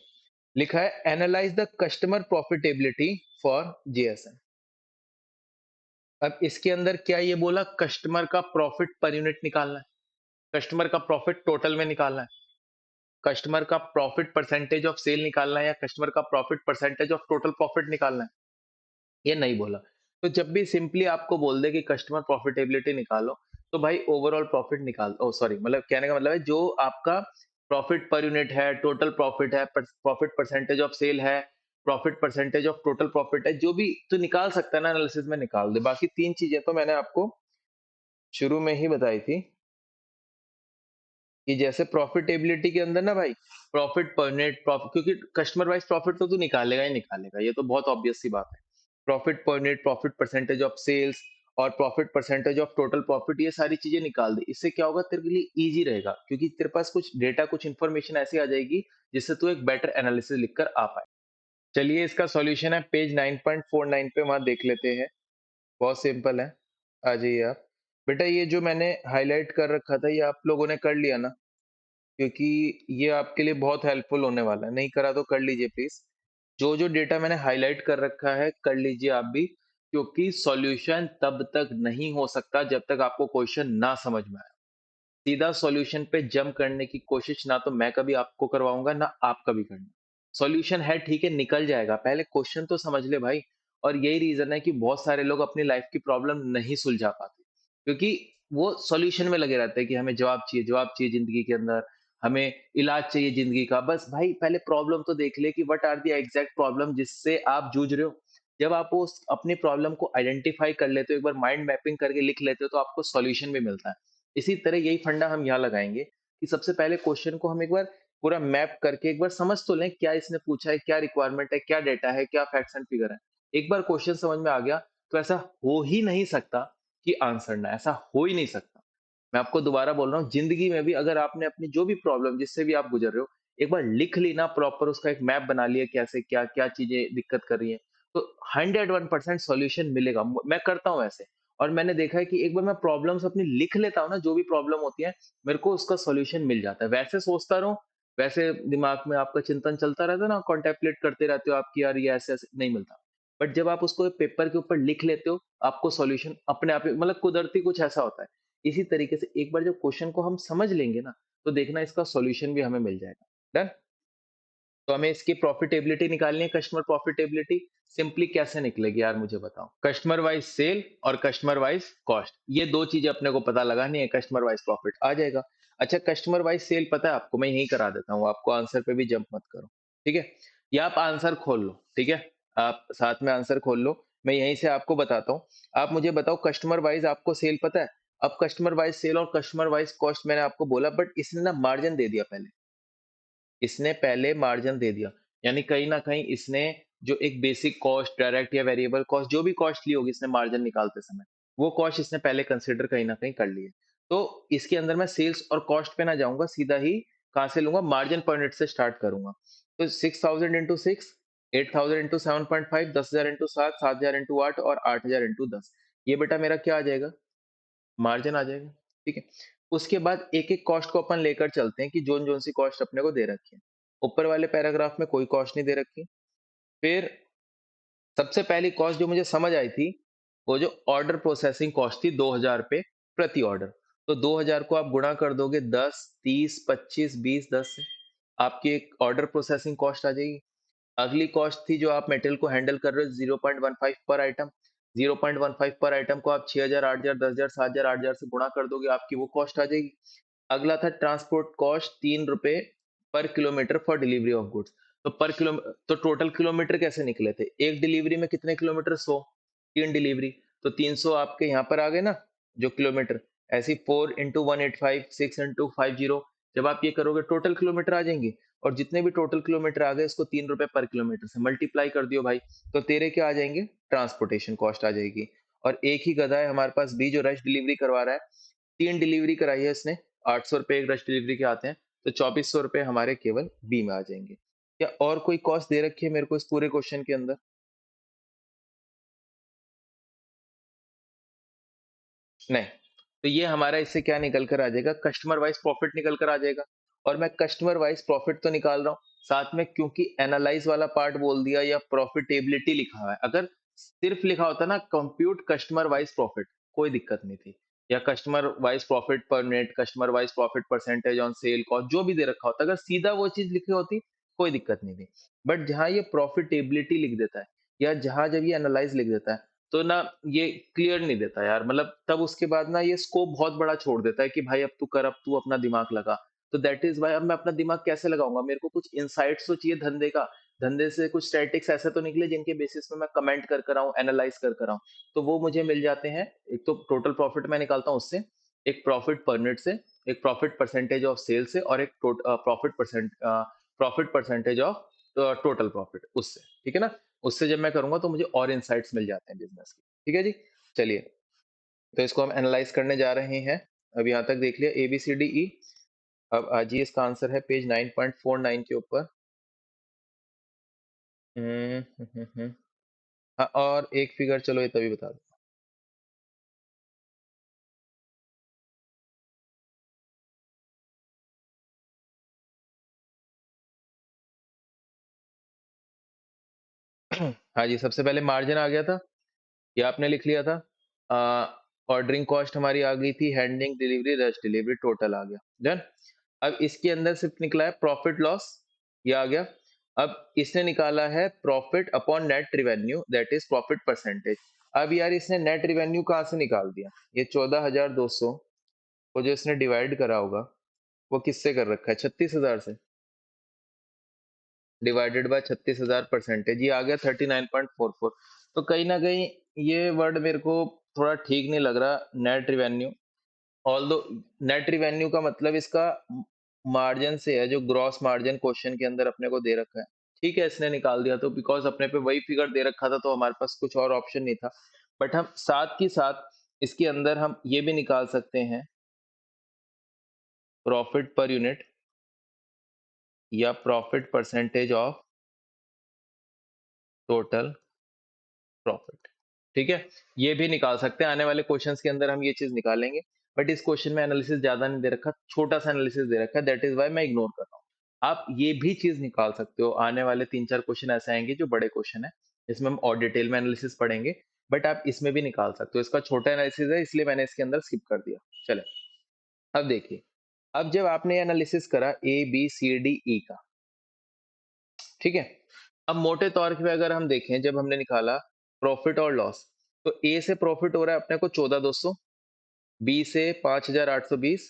[SPEAKER 1] लिखा है analyse the customer profitability for GSM. अब इसके अंदर क्या ये बोला कस्टमर का प्रॉफिट पर यूनिट निकालना है, कस्टमर का प्रॉफिट टोटल में निकालना है, कस्टमर का प्रॉफिट परसेंटेज ऑफ सेल निकालना है, या कस्टमर का profit percentage of total profit निकालना है, ये नहीं बोला। तो जब भी सिंपली आपको बोल दे कि कस्टमर प्रॉफिटेबिलिटी निकालो, तो भाई ओवरऑल प्रॉफिट निकाल, ओ सॉरी, मतलब कहने का मतलब है जो आपका प्रॉफिट पर यूनिट है, टोटल प्रॉफिट है, प्रॉफिट परसेंटेज ऑफ सेल है, profit percentage of total profit है, जो भी तू निकाल सकता है ना एनालिसिस में निकाल दे। बाकी 3 चीज़ें तो मैंने आपको शुरू में ही बताई थी कि जैसे प्रॉफिटेबिलिटी के अंदर ना भाई, प्रॉफिट पर नेट प्रॉफिट, क्योंकि कस्टमर वाइज़ प्रॉफिट तो तू निकालेगा ही निकालेगा, ये तो बहुत ऑब्वियस सी बात है। प्रॉफिट पर net, profit percentage of sales और profit percentage of total profit, ये सारी चीज़ें निकाल दे। इससे क्या होगा, तेरे लिए ईज़ी रहेगा, क्योंकि तेरे पास कुछ डेटा, कुछ इन्फॉर्मेशन ऐसी आ जाएगी जिससे तू एक बेटर एनालिसिस लिख कर आ पाए। चलिए इसका सॉल्यूशन है पेज 9.49 पे, वहाँ देख लेते हैं। बहुत सिंपल है, आ जाइए आप। बेटा ये जो मैंने हाइलाइट कर रखा था, ये आप लोगों ने कर लिया ना? क्योंकि ये आपके लिए बहुत हेल्पफुल होने वाला है, नहीं करा तो कर लीजिए प्लीज़। जो-जो डेटा मैंने हाइलाइट कर रखा है, कर लीजिए आप भी, क्योंकि सॉल्यूशन तब तक नहीं हो सकता जब तक आपको क्वेश्चन ना समझ में आए। सीधा सॉल्यूशन पे जंप करने की कोशिश ना तो मैं कभी आपको करवाऊँगा, ना आप कभी करना। सॉल्यूशन है ठीक है, निकल जाएगा, पहले क्वेश्चन तो समझ ले भाई। और यही रीज़न है कि बहुत सारे लोग अपनी लाइफ़ की प्रॉब्लम नहीं सुलझा पाते, क्योंकि वो सॉल्यूशन में लगे रहते हैं कि हमें जवाब चाहिए ज़िंदगी के अंदर, हमें इलाज चाहिए ज़िंदगी का। बस भाई पहले प्रॉब्लम तो देख ले कि what are the exact problem जिससे आप जूझ रहे हो। जब आप उस अपनी प्रॉब्लम को आइडेंटिफ़ाई कर लेते हो, एक बार माइंड मैपिंग करके लिख लेते हो, तो आपको सॉल्यूशन भी मिलता है। इसी तरह यही फंडा हम यहाँ लगाएँगे कि सबसे पहले क्वेश्चन को हम एक बार पूरा मैप करके एक बार समझ तो लें, क्या इसने पूछा है, क्या रिक्वायरमेंट है, क्या डेटा है, क्या फैक्ट्स एंड फिगर है। एक बार क्वेश्चन समझ में आ गया, तो ऐसा हो ही नहीं सकता कि आंसर ना, ऐसा हो ही नहीं सकता। मैं आपको दोबारा बोल रहा हूँ, ज़िंदगी में भी अगर आपने अपनी जो भी प्रॉब्लम जिससे भी आप गुज़र रहे हो, एक बार लिख ली ना प्रॉपर, उसका एक मैप बना लिया कैसे क्या-क्या चीज़ें दिक्कत कर रही हैं, तो 101% सॉल्यूशन मिलेगा। मैं करता हूँ ऐसे, और मैंने देखा है कि एक बार मैं प्रॉब्लम्स अपनी लिख लेता हूँ ना, जो भी प्रॉब्लम होती है, मेरे को उसका सॉल्यूशन मिल जाता है। वैसे सोचता रहूँ, वैसे दिमाग में आपका चिंतन चलता रहता है ना, कॉन्टेम्पलेट करते रहते हो आप कि यार ये ऐसे-ऐसे नहीं मिलता। बट जब आप उसको पेपर के ऊपर लिख लेते हो, आपको सॉल्यूशन अपने आप ही, मतलब कुदरती कुछ ऐसा होता है। इसी तरीके से एक बार जब क्वेश्चन को हम समझ लेंगे ना, तो देखना इसका सॉल्यूशन भी हमें मिल जाएगा। डन? तो हमें इसकी प्रॉफिटेबिलिटी निकालनी है, कस्टमर प्रॉफिटेबिलिटी। सिंपली कैसे निकलेगी यार मुझे बताओ? कस्टमर वाइज़ सेल और कस्टमर वाइज़ कॉस्ट, ये 2 चीज़ें अपने को पता लगानी है, कस्टमर वाइज़ प्रॉफिट आ जाएगा। अच्छा कस्टमर वाइज़ सेल पता है आपको, मैं यहीं करा देता हूँ, आपको आंसर पे भी जंप मत करो, ठीक है? या आप आंसर खोल लो, ठीक है? आप साथ में आंसर खोल लो, मैं यहीं से आपको बताता हूँ। आप मुझे बताओ कस्टमर वाइज़ आपको सेल पता है? अब कस्टमर वाइज़ सेल और कस्टमर वाइज़ कॉस्ट मैंने आपको बोला, बट इसने ना मार्जिन दे दिया पहले। इसने पहले मार्जिन दे दिया। यानी कहीं न कहीं इसने जो एक बेसिक कॉस्ट, डायरेक्ट या वेरिएबल कॉस्ट, जो भी कॉस्ट ली होगी इसने मार्जिन निकालते समय, वो कॉस्ट इसने पहले कंसिडर कहीं न कहीं कर ली है। तो इसके अंदर मैं सेल्स और कॉस्ट पे ना जाऊँगा, सीधा ही कहाँ से लूँगा, मार्जिन पर यूनिट से स्टार्ट करूँगा। तो 6000 इंटू 6, 8000 इंटू 7.5, 10,000 इंटू 7, 7,000 इंटू 8 और 8,000 इंटू 10। ये बेटा मेरा क्या आ जाएगा? मार्जिन आ जाएगा, ठीक है? उसके बाद एक-एक कॉस्ट को अपन लेकर चलते हैं कि जोन-जोन सी कॉस्ट अपने को दे रखी है। ऊपर वाले पैराग्राफ में कोई कॉस्ट नहीं दे रखी। फिर सबसे पहली कॉस्ट जो मुझे समझ आई थी, वो जो ऑर्डर प्रोसेसिंग कॉस्ट थी 2000 पे प्रति ऑर्डर। तो 2000 को आप गुणा कर दोगे 10, 30, 25, 20, 10 से, आपकी एक ऑर्डर प्रोसेसिंग कॉस्ट आ जाएगी। अगली कॉस्ट थी जो आप मटेरियल को हैंडल कर रहे हो 0.15 पर आइटम। 0.15 पर आइटम को आप 6000, 8000, 10000, 7000, 8000 से गुणा कर दोगे, आपकी वो कॉस्ट आ जाएगी। अगला था transport cost ₹3 per kilometre for delivery of goods. तो पर किलो, तो टोटल किलोमीटर कैसे निकले थे? एक डिलीवरी में कितने किलोमीटर? 100, 3 डिलीवरी, तो 300 आपके यहाँ पर आ गए ना जो किलोमीटर। ऐसे ही 4 इंटू 185, 6 इंटू 50, जब आप ये करोगे टोटल किलोमीटर आ जाएंगे। और जितने भी टोटल किलोमीटर आ गए इसको ₹3 पर किलोमीटर से मल्टीप्लाई कर दियो भाई। तो तेरे क्या आ जाएंगे? ट्रांसपोर्टेशन कॉस्ट आ जाएगी। और एक ही गधा है हमारे पास बी, जो रश डिलीवरी करवा रहा है। 3 डिलीवरी कराई है इसने, ₹800 एक रश डिलीवरी के आते हैं, तो ₹2400 हमारे केवल बी में आ जाएँगे। क्या और कोई कॉस्ट दे रखी है मेरे को इस पूरे क्वेश्चन के अंदर? नहीं। तो ये हमारा इससे क्या निकल कर आ जाएगा, कस्टमर वाइज़ प्रॉफिट निकल कर आ जाएगा। और मैं कस्टमर वाइज़ प्रॉफिट तो निकाल रहा हूँ, साथ में क्योंकि एनालाइज़ वाला पार्ट बोल दिया या प्रॉफिटेबिलिटी लिखा हुआ है। अगर सिर्फ लिखा होता ना कंप्यूट कस्टमर वाइज़ प्रॉफिट, कोई दिक्कत नहीं थी। या कस्टमर वाइज़ प्रॉफिट पर net, customer wise profit percentage on sale cost, जो भी दे रखा होता, अगर सीधा वो चीज़ लिखी होती, कोई दिक्कत नहीं थी। बट जहाँ ये प्रॉफिटेबिलिटी लिख देता है, या जहाँ जब ये एनालाइज़ लिख देता है, तो ना ये क्लियर नहीं देता यार, मतलब तब उसके बाद ना ये स्कोप बहुत बड़ा छोड़ देता है कि भाई अब तू कर, अब तू अपना दिमाग लगा। तो दैट इज़ व्हाई अब मैं अपना दिमाग कैसे लगाऊँगा? मेरे को कुछ इनसाइट्स तो चाहिए धंधे का। धंधे से कुछ स्टैटिक्स ऐसे तो निकले जिनके बेसिस में मैं कमेंट कर रहा हूँ, एनालाइज कर रहा हूँ, तो वो मुझे मिल जाते हैं। एक तो टोटल प्रॉफिट मैं निकालता हूँ उससे, एक प्रॉफिट पर यूनिट से, एक प्रॉफिट परसेंटेज ऑफ सेल से, और एक profit percentage of total profit उससे, ठीक है ना। उससे जब मैं करूंगा तो मुझे और इनसाइट्स मिल जाते हैं बिजनेस के, ठीक है जी। चलिए, तो इसको हम एनालाइज करने जा रहे हैं। अब यहाँ तक देख लिया ABCDE। अब आजिए, इसका आंसर है पेज 9.49 के ऊपर। हम्म, हम्म, हाँ, और एक फिगर चलो ये तभी बता दो। हाँ जी, सबसे पहले मार्जिन आ गया था, ये आपने लिख लिया था। ऑर्डरिंग कॉस्ट हमारी आ गई थी, handling, delivery, rush delivery, total आ गया डन। अब इसके अंदर सिर्फ निकला है प्रॉफिट लॉस, ये आ गया। अब इसने निकाला है profit upon net revenue, that is profit percentage. अब यार इसने नेट रिवेन्यू कहाँ से निकाल दिया? ये 14,200 को जो इसने डिवाइड करा होगा, वो किससे कर रखा है? 36,000 से। डिवाइडेड बाय 36,000 परसेंटेज, ये आ गया 39.44। तो कहीं ना कहीं ये वर्ड मेरे को थोड़ा ठीक नहीं लग रहा, net revenue. Although net revenue का मतलब इसका मार्जिन से है, जो ग्रॉस मार्जिन क्वेश्चन के अंदर अपने को दे रखा है। ठीक है, इसने निकाल दिया तो बिकॉज अपने पे वही फिगर दे रखा था, तो हमारे पास कुछ और ऑप्शन नहीं था। बट हम साथ ही साथ इसके अंदर हम ये भी निकाल सकते हैं, प्रॉफिट पर यूनिट या profit percentage of total profit. ठीक है, ये भी निकाल सकते हैं, आने वाले क्वेश्चंस के अंदर हम ये चीज निकालेंगे। बट इस क्वेश्चन में एनालिसिस ज्यादा नहीं दे रखा, छोटा सा एनालिसिस दे रखा है, दैट इज वाई मैं इग्नोर कर रहा हूँ। आप ये भी चीज निकाल सकते हो, आने वाले 3-4 क्वेश्चन ऐसे आएंगे जो बड़े क्वेश्चन है, इसमें हम और डिटेल में एनालिसिस पढ़ेंगे। बट आप इसमें भी निकाल सकते हो, इसका छोटा एनालिसिस है इसलिए मैंने इसके अंदर स्किप कर दिया। चले, अब देखिए, अब जब आपने एनालिसिस करा ABCDE का, ठीक है, अब मोटे तौर पे अगर हम देखें, जब हमने निकाला प्रॉफिट और लॉस, तो ए से प्रॉफिट हो रहा है अपने को 14,200, बी से 5,820,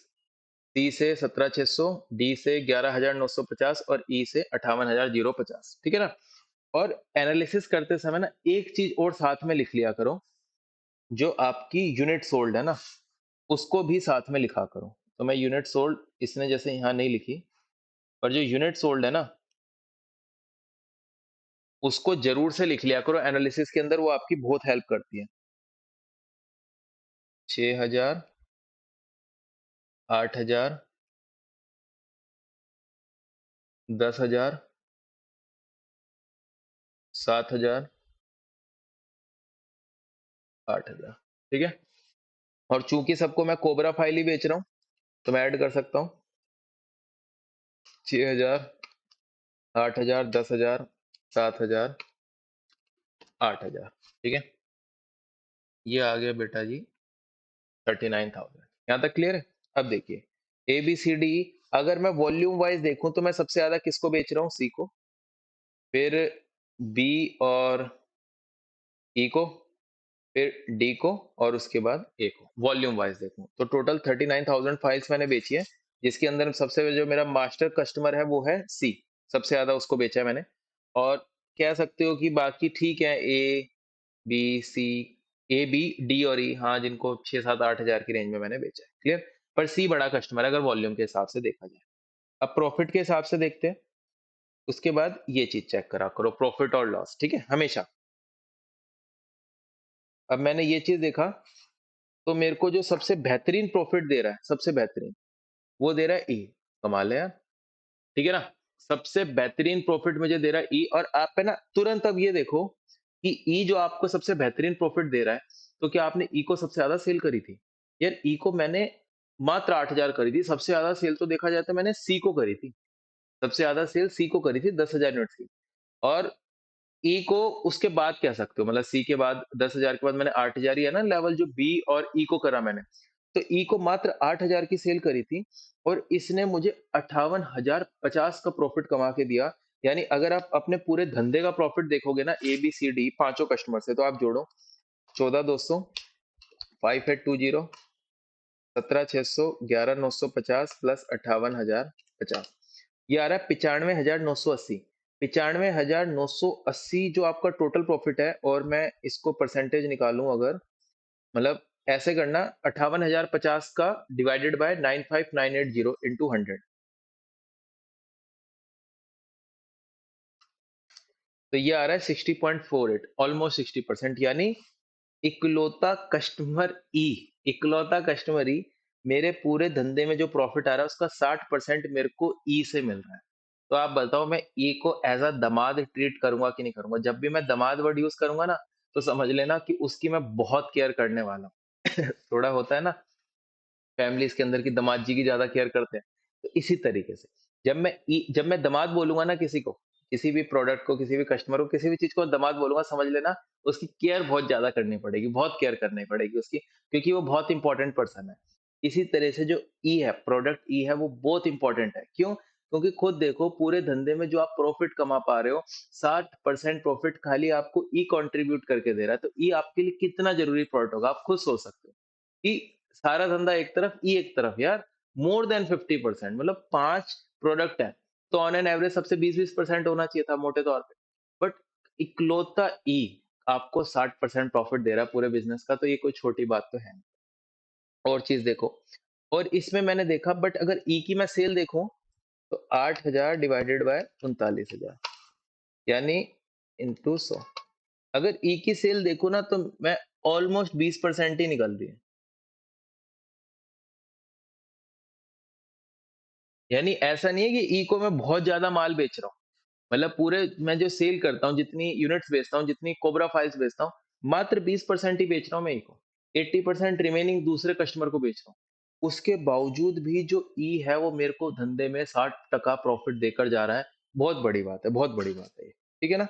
[SPEAKER 1] सी से 17,600, डी से 11,950 और ई से 58,050, ठीक है ना। और एनालिसिस करते समय ना एक चीज और साथ में लिख लिया करो, जो आपकी यूनिट सोल्ड है ना, उसको भी साथ में लिखा करो। तो मैं यूनिट सोल्ड इसने जैसे यहाँ नहीं लिखी, पर जो यूनिट सोल्ड है ना, उसको जरूर से लिख लिया करो एनालिसिस के अंदर, वो आपकी बहुत हेल्प करती है। 6,000, 8,000, 10,000, 7,000, 8,000, ठीक है। और चूंकि सबको मैं कोबरा फाइल ही बेच रहा हूँ, तो मैं ऐड कर सकता हूँ 6,000, 8,000, 10,000, 7,000, 8,000, ठीक है। ये आ गया बेटा जी 39,000। यहाँ तक क्लियर है? अब देखिए, ABCD, अगर मैं वॉल्यूम वाइज देखूं तो मैं सबसे ज्यादा किसको बेच रहा हूँ? सी को, फिर बी और ई को, फिर डी को, और उसके बाद ए को। वॉल्यूम वाइज देखूं तो टोटल 39,000 फाइल्स मैंने बेची है, जिसके अंदर सबसे जो मेरा मास्टर कस्टमर है वो है सी, सबसे ज्यादा उसको बेचा है मैंने। और कह सकते हो कि बाकी ठीक है, ए बी डी और ई, हाँ, जिनको 6-7-8 हजार की रेंज में मैंने बेचा है, क्लियर। पर सी बड़ा कस्टमर है अगर वॉल्यूम के हिसाब से देखा जाए। अब प्रॉफिट के हिसाब से देखते हैं, उसके बाद ये चीज चेक करा करो, प्रॉफिट और लॉस, ठीक है, हमेशा। अब मैंने ये चीज देखा, तो मेरे को जो सबसे बेहतरीन प्रॉफिट दे रहा है, सबसे बेहतरीन, वो दे रहा है ई। कमाल है यार, ठीक है ना। सबसे बेहतरीन प्रॉफिट मुझे दे रहा है ई, और आप है ना तुरंत अब ये देखो कि ई जो आपको सबसे बेहतरीन प्रॉफिट दे रहा है, तो क्या आपने ई को सबसे ज्यादा सेल करी थी? यार ई को मैंने मात्र 8,000 करी थी, सबसे ज्यादा सेल तो देखा जाए तो मैंने सी को करी थी, सबसे ज्यादा सेल सी को करी थी 10,000 यूनिट की। और ई को उसके बाद कह सकते हो, मतलब सी के बाद 10,000 के बाद मैंने 8,000 ही है ना लेवल, जो बी और ई को करा मैंने। तो ई को मात्र 8,000 की सेल करी थी, और इसने मुझे 58,050 का प्रॉफिट कमा के दिया। यानी अगर आप अपने पूरे धंधे का प्रॉफिट देखोगे ना, ABCD पांचों कस्टमर से, तो आप जोड़ो 14,200, 5,820, 17,600, 11,950 प्लस 58,050, ये आ रहा है 95,980। 95,980 जो आपका टोटल प्रॉफिट है, और मैं इसको परसेंटेज निकालूं अगर, मतलब ऐसे करना, 58,050 का डिवाइडेड बाय 95,980 इंटू 100, तो ये आ रहा है 60.48, ऑलमोस्ट 60%। यानी इकलौता कस्टमर ई, इकलौता कस्टमर ई मेरे पूरे धंधे में जो प्रॉफिट आ रहा है उसका 60% मेरे को ई से मिल रहा है। तो आप बताओ मैं ई को एज अ दामाद ट्रीट करूंगा कि नहीं करूंगा? जब भी मैं दामाद वर्ड यूज करूंगा ना, तो समझ लेना कि उसकी मैं बहुत केयर करने वाला हूँ। थोड़ा होता है ना, फैमिलीज के अंदर की दामाद जी की ज्यादा केयर करते हैं। तो इसी तरीके से जब मैं दामाद बोलूंगा ना किसी को, किसी भी प्रोडक्ट को, किसी भी कस्टमर को, किसी भी चीज को दामाद बोलूंगा, समझ लेना उसकी केयर बहुत ज्यादा करनी पड़ेगी, बहुत केयर करनी पड़ेगी उसकी, क्योंकि वो बहुत इंपॉर्टेंट पर्सन है। इसी तरह से जो ई है, प्रोडक्ट ई है, वो बहुत इंपॉर्टेंट है। क्यों? क्योंकि खुद देखो, पूरे धंधे में जो आप प्रॉफिट कमा पा रहे हो, 60% प्रॉफिट खाली आपको ई कंट्रीब्यूट करके दे रहा है। तो ई आपके लिए कितना जरूरी प्रोडक्ट होगा, आप खुद सोच सकते हो कि सारा धंधा एक तरफ, ई एक तरफ यार, मोर देन 50%, मतलब 5 प्रोडक्ट है, तो ऑन एन एवरेज सबसे 20-20% होना चाहिए था मोटे तौर पे। बट इकलौता ई आपको 60% प्रॉफिट दे रहा है पूरे बिजनेस का, तो ये कोई छोटी बात तो है नहीं। और चीज देखो, और इसमें मैंने देखा, बट अगर ई की मैं सेल देखूं, तो 8,000 डिवाइडेड बाय 39,000, यानी इंटू 100, अगर ई की सेल देखो ना, तो मैं ऑलमोस्ट 20% ही निकल रही है। यानी ऐसा नहीं है कि ई को मैं बहुत ज्यादा माल बेच रहा हूँ, मतलब पूरे मैं जो सेल करता हूँ, जितनी यूनिट्स बेचता हूँ, जितनी कोबरा फाइल्स बेचता हूँ, मात्र 20% ही बेच रहा हूँ मैं ई को, 80% रिमेनिंग दूसरे कस्टमर को बेच रहा हूँ। उसके बावजूद भी जो ई है वो मेरे को धंधे में 60% प्रॉफिट देकर जा रहा है। बहुत बड़ी बात है, बहुत बड़ी बात है ये, ठीक है ना?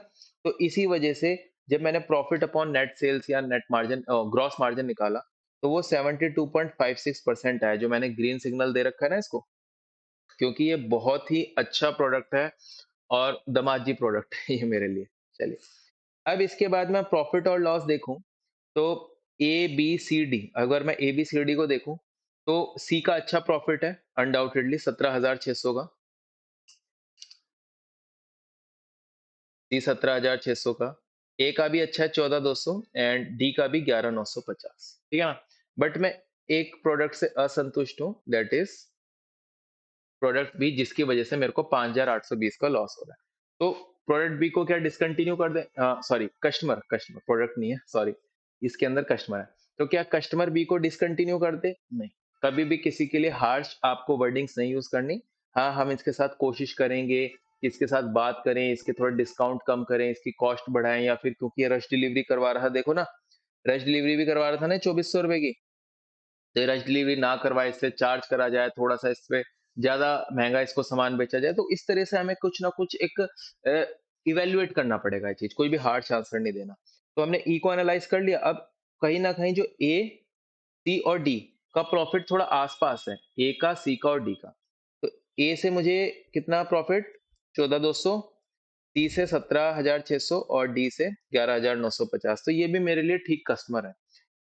[SPEAKER 1] तो इसी वजह से जब मैंने प्रॉफिट अपॉन नेट सेल्स या नेट मार्जिन, ग्रॉस मार्जिन निकाला, तो वो 72.56% आया, जो मैंने ग्रीन सिग्नल दे रखा है ना इसको, क्योंकि ये बहुत ही अच्छा प्रोडक्ट है और दमाजी प्रोडक्ट है ये मेरे लिए। चलिए, अब इसके बाद मैं प्रॉफिट और लॉस देखूं, तो ए बी सी डी, अगर मैं ए बी सी डी को देखूं, तो सी का अच्छा प्रॉफिट है अनडाउटेडली 17,600 का, सी 17,600 का, ए का भी अच्छा है 14,200, एंड डी का भी 11,950, ठीक है ना? बट मैं एक प्रोडक्ट से असंतुष्ट हूं, दैट इज प्रोडक्ट बी, जिसकी वजह से मेरे को 5,820 का लॉस हो रहा है। तो प्रोडक्ट बी को क्या डिसकंटिन्यू कर दे, सॉरी, कस्टमर, कस्टमर प्रोडक्ट नहीं है, सॉरी, इसके अंदर कस्टमर है। तो क्या कस्टमर बी को डिसकंटिन्यू कर दे? नहीं, कभी भी किसी के लिए हार्श आपको वर्डिंग्स नहीं यूज करनी। हाँ, हम इसके साथ कोशिश करेंगे कि इसके साथ बात करें, इसके थोड़ा डिस्काउंट कम करें, इसकी कॉस्ट बढ़ाएं, या फिर क्योंकि ये रश डिलीवरी करवा रहा, देखो ना, रश डिलीवरी भी करवा रहा था ना 2,400 रुपए की, तो रश डिलीवरी ना करवाए, इससे चार्ज करा जाए थोड़ा सा, इस पे ज्यादा महंगा इसको सामान बेचा जाए, तो इस तरह से हमें कुछ ना कुछ एक इवेल्युएट करना पड़ेगा, ये चीज कोई भी हार्ड आंसर नहीं देना। तो हमने ई को एनालाइज कर लिया। अब कहीं ना कहीं जो ए, सी और डी का प्रॉफिट थोड़ा आसपास है, ए का, सी का और डी का। तो ए से मुझे कितना प्रॉफिट, 14,200, सी से 17,600 और डी से 11,950, तो ये भी मेरे लिए ठीक कस्टमर है।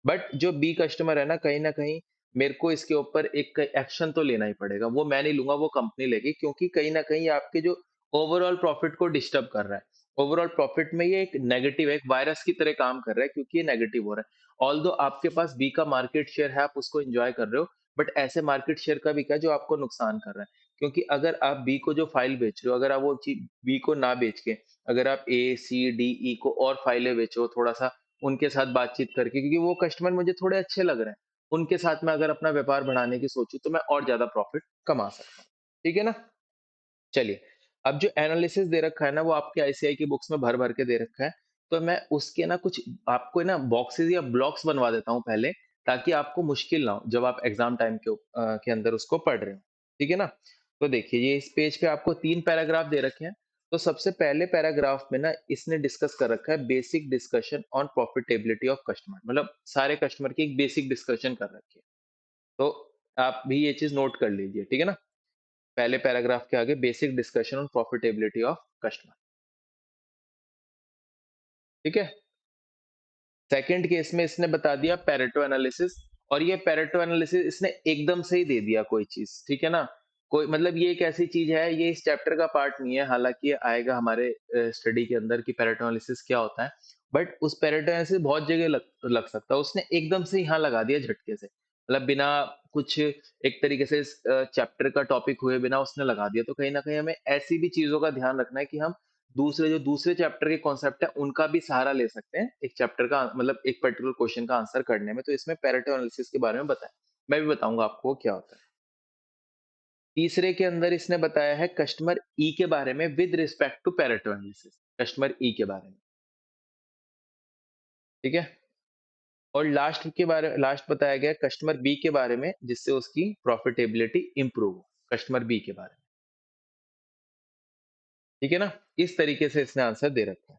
[SPEAKER 1] बट जो बी कस्टमर है ना, कहीं मेरे को इसके ऊपर एक एक्शन तो लेना ही पड़ेगा। वो मैं नहीं लूंगा, वो कंपनी लेगी, क्योंकि कहीं ना कहीं ये आपके जो ओवरऑल प्रॉफिट को डिस्टर्ब कर रहा है। ओवरऑल प्रॉफिट में ये एक नेगेटिव, एक वायरस की तरह काम कर रहा है, क्योंकि ये नेगेटिव हो रहा है। ऑल्दो आपके पास बी का मार्केट शेयर है, आप उसको एंजॉय कर रहे हो, बट ऐसे मार्केट शेयर का भी क्या जो आपको नुकसान कर रहा है। क्योंकि अगर आप बी को जो फाइल बेच रहे हो, अगर आप वो चीज बी को ना बेच के, अगर आप ए सी डी ई को और फाइलें बेचो थोड़ा सा, उनके साथ बातचीत करके, क्योंकि वो कस्टमर मुझे थोड़े अच्छे लग रहे हैं, उनके साथ मैं अगर अपना व्यापार बढ़ाने की सोचूं, तो मैं और ज्यादा प्रॉफिट कमा सकता हूँ। ठीक है ना? चलिए, अब जो एनालिसिस दे रखा है ना, वो आपके आईसीआई की बुक्स में भर भर के दे रखा है। तो मैं उसके ना कुछ आपको ना बॉक्सेस या ब्लॉक्स बनवा देता हूँ पहले, ताकि आपको मुश्किल ना हो जब आप एग्जाम टाइम के अंदर उसको पढ़ रहे हो। ठीक है ना? तो देखिए, ये इस पेज पे आपको 3 पैराग्राफ दे रखे हैं। तो सबसे पहले पैराग्राफ में ना इसने डिस्कस कर रखा है basic discussion on profitability of customer, मतलब सारे कस्टमर की एक बेसिक डिस्कशन कर रखी है। तो आप भी ये चीज नोट कर लीजिए, ठीक है ना? पहले पैराग्राफ के आगे basic discussion on profitability of customer, ठीक है? सेकंड केस में इसने बता दिया पेरेटो एनालिसिस, और ये पेरेटो एनालिसिस इसने एकदम से ही दे दिया कोई चीज, ठीक है ना? कोई मतलब ये एक ऐसी चीज़ है, ये इस चैप्टर का पार्ट नहीं है, हालाँकि ये आएगा हमारे स्टडी के अंदर कि पैरेटो एनालिसिस क्या होता है। बट उस पैरेटो एनालिसिस बहुत जगह लग लग सकता है, उसने एकदम से यहाँ लगा दिया झटके से। मतलब बिना कुछ एक तरीके से इस चैप्टर का टॉपिक हुए बिना उसने लगा दिया, तो कहीं न कहीं हमें ऐसी भी चीज़ों का ध्यान रखना है कि हम दूसरे चैप्टर के कॉन्सेप्ट है, उनका भी सहारा ले सकते हैं, एक चैप्टर का मतलब एक पर्टिकुलर क्वेश्चन का आंसर करने में। तो इसमें पैरेटो एनालिसिस के बारे में बताएँ। मैं भी बताऊँगा आपको वो क्या होता है। तीसरे के अंदर इसने बताया है कस्टमर ई के बारे में with respect to pareto analysis, customer E के बारे में, ठीक है? और लास्ट बताया गया कस्टमर बी के बारे में जिससे उसकी प्रॉफिटेबिलिटी इंप्रूव हो, कस्टमर बी के बारे में, ठीक है ना? इस तरीके से इसने आंसर दे रखा है।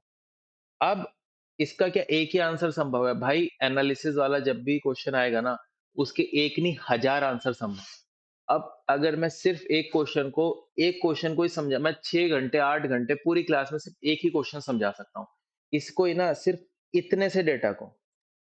[SPEAKER 1] अब इसका क्या एक ही आंसर संभव है? भाई एनालिसिस वाला जब भी क्वेश्चन आएगा ना, उसके एक नहीं हज़ार आंसर संभव है। अब अगर मैं सिर्फ एक क्वेश्चन को ही समझा मैं 6 घंटे, 8 घंटे पूरी क्लास में सिर्फ एक ही क्वेश्चन समझा सकता हूँ। इसको ही ना इतने से डेटा को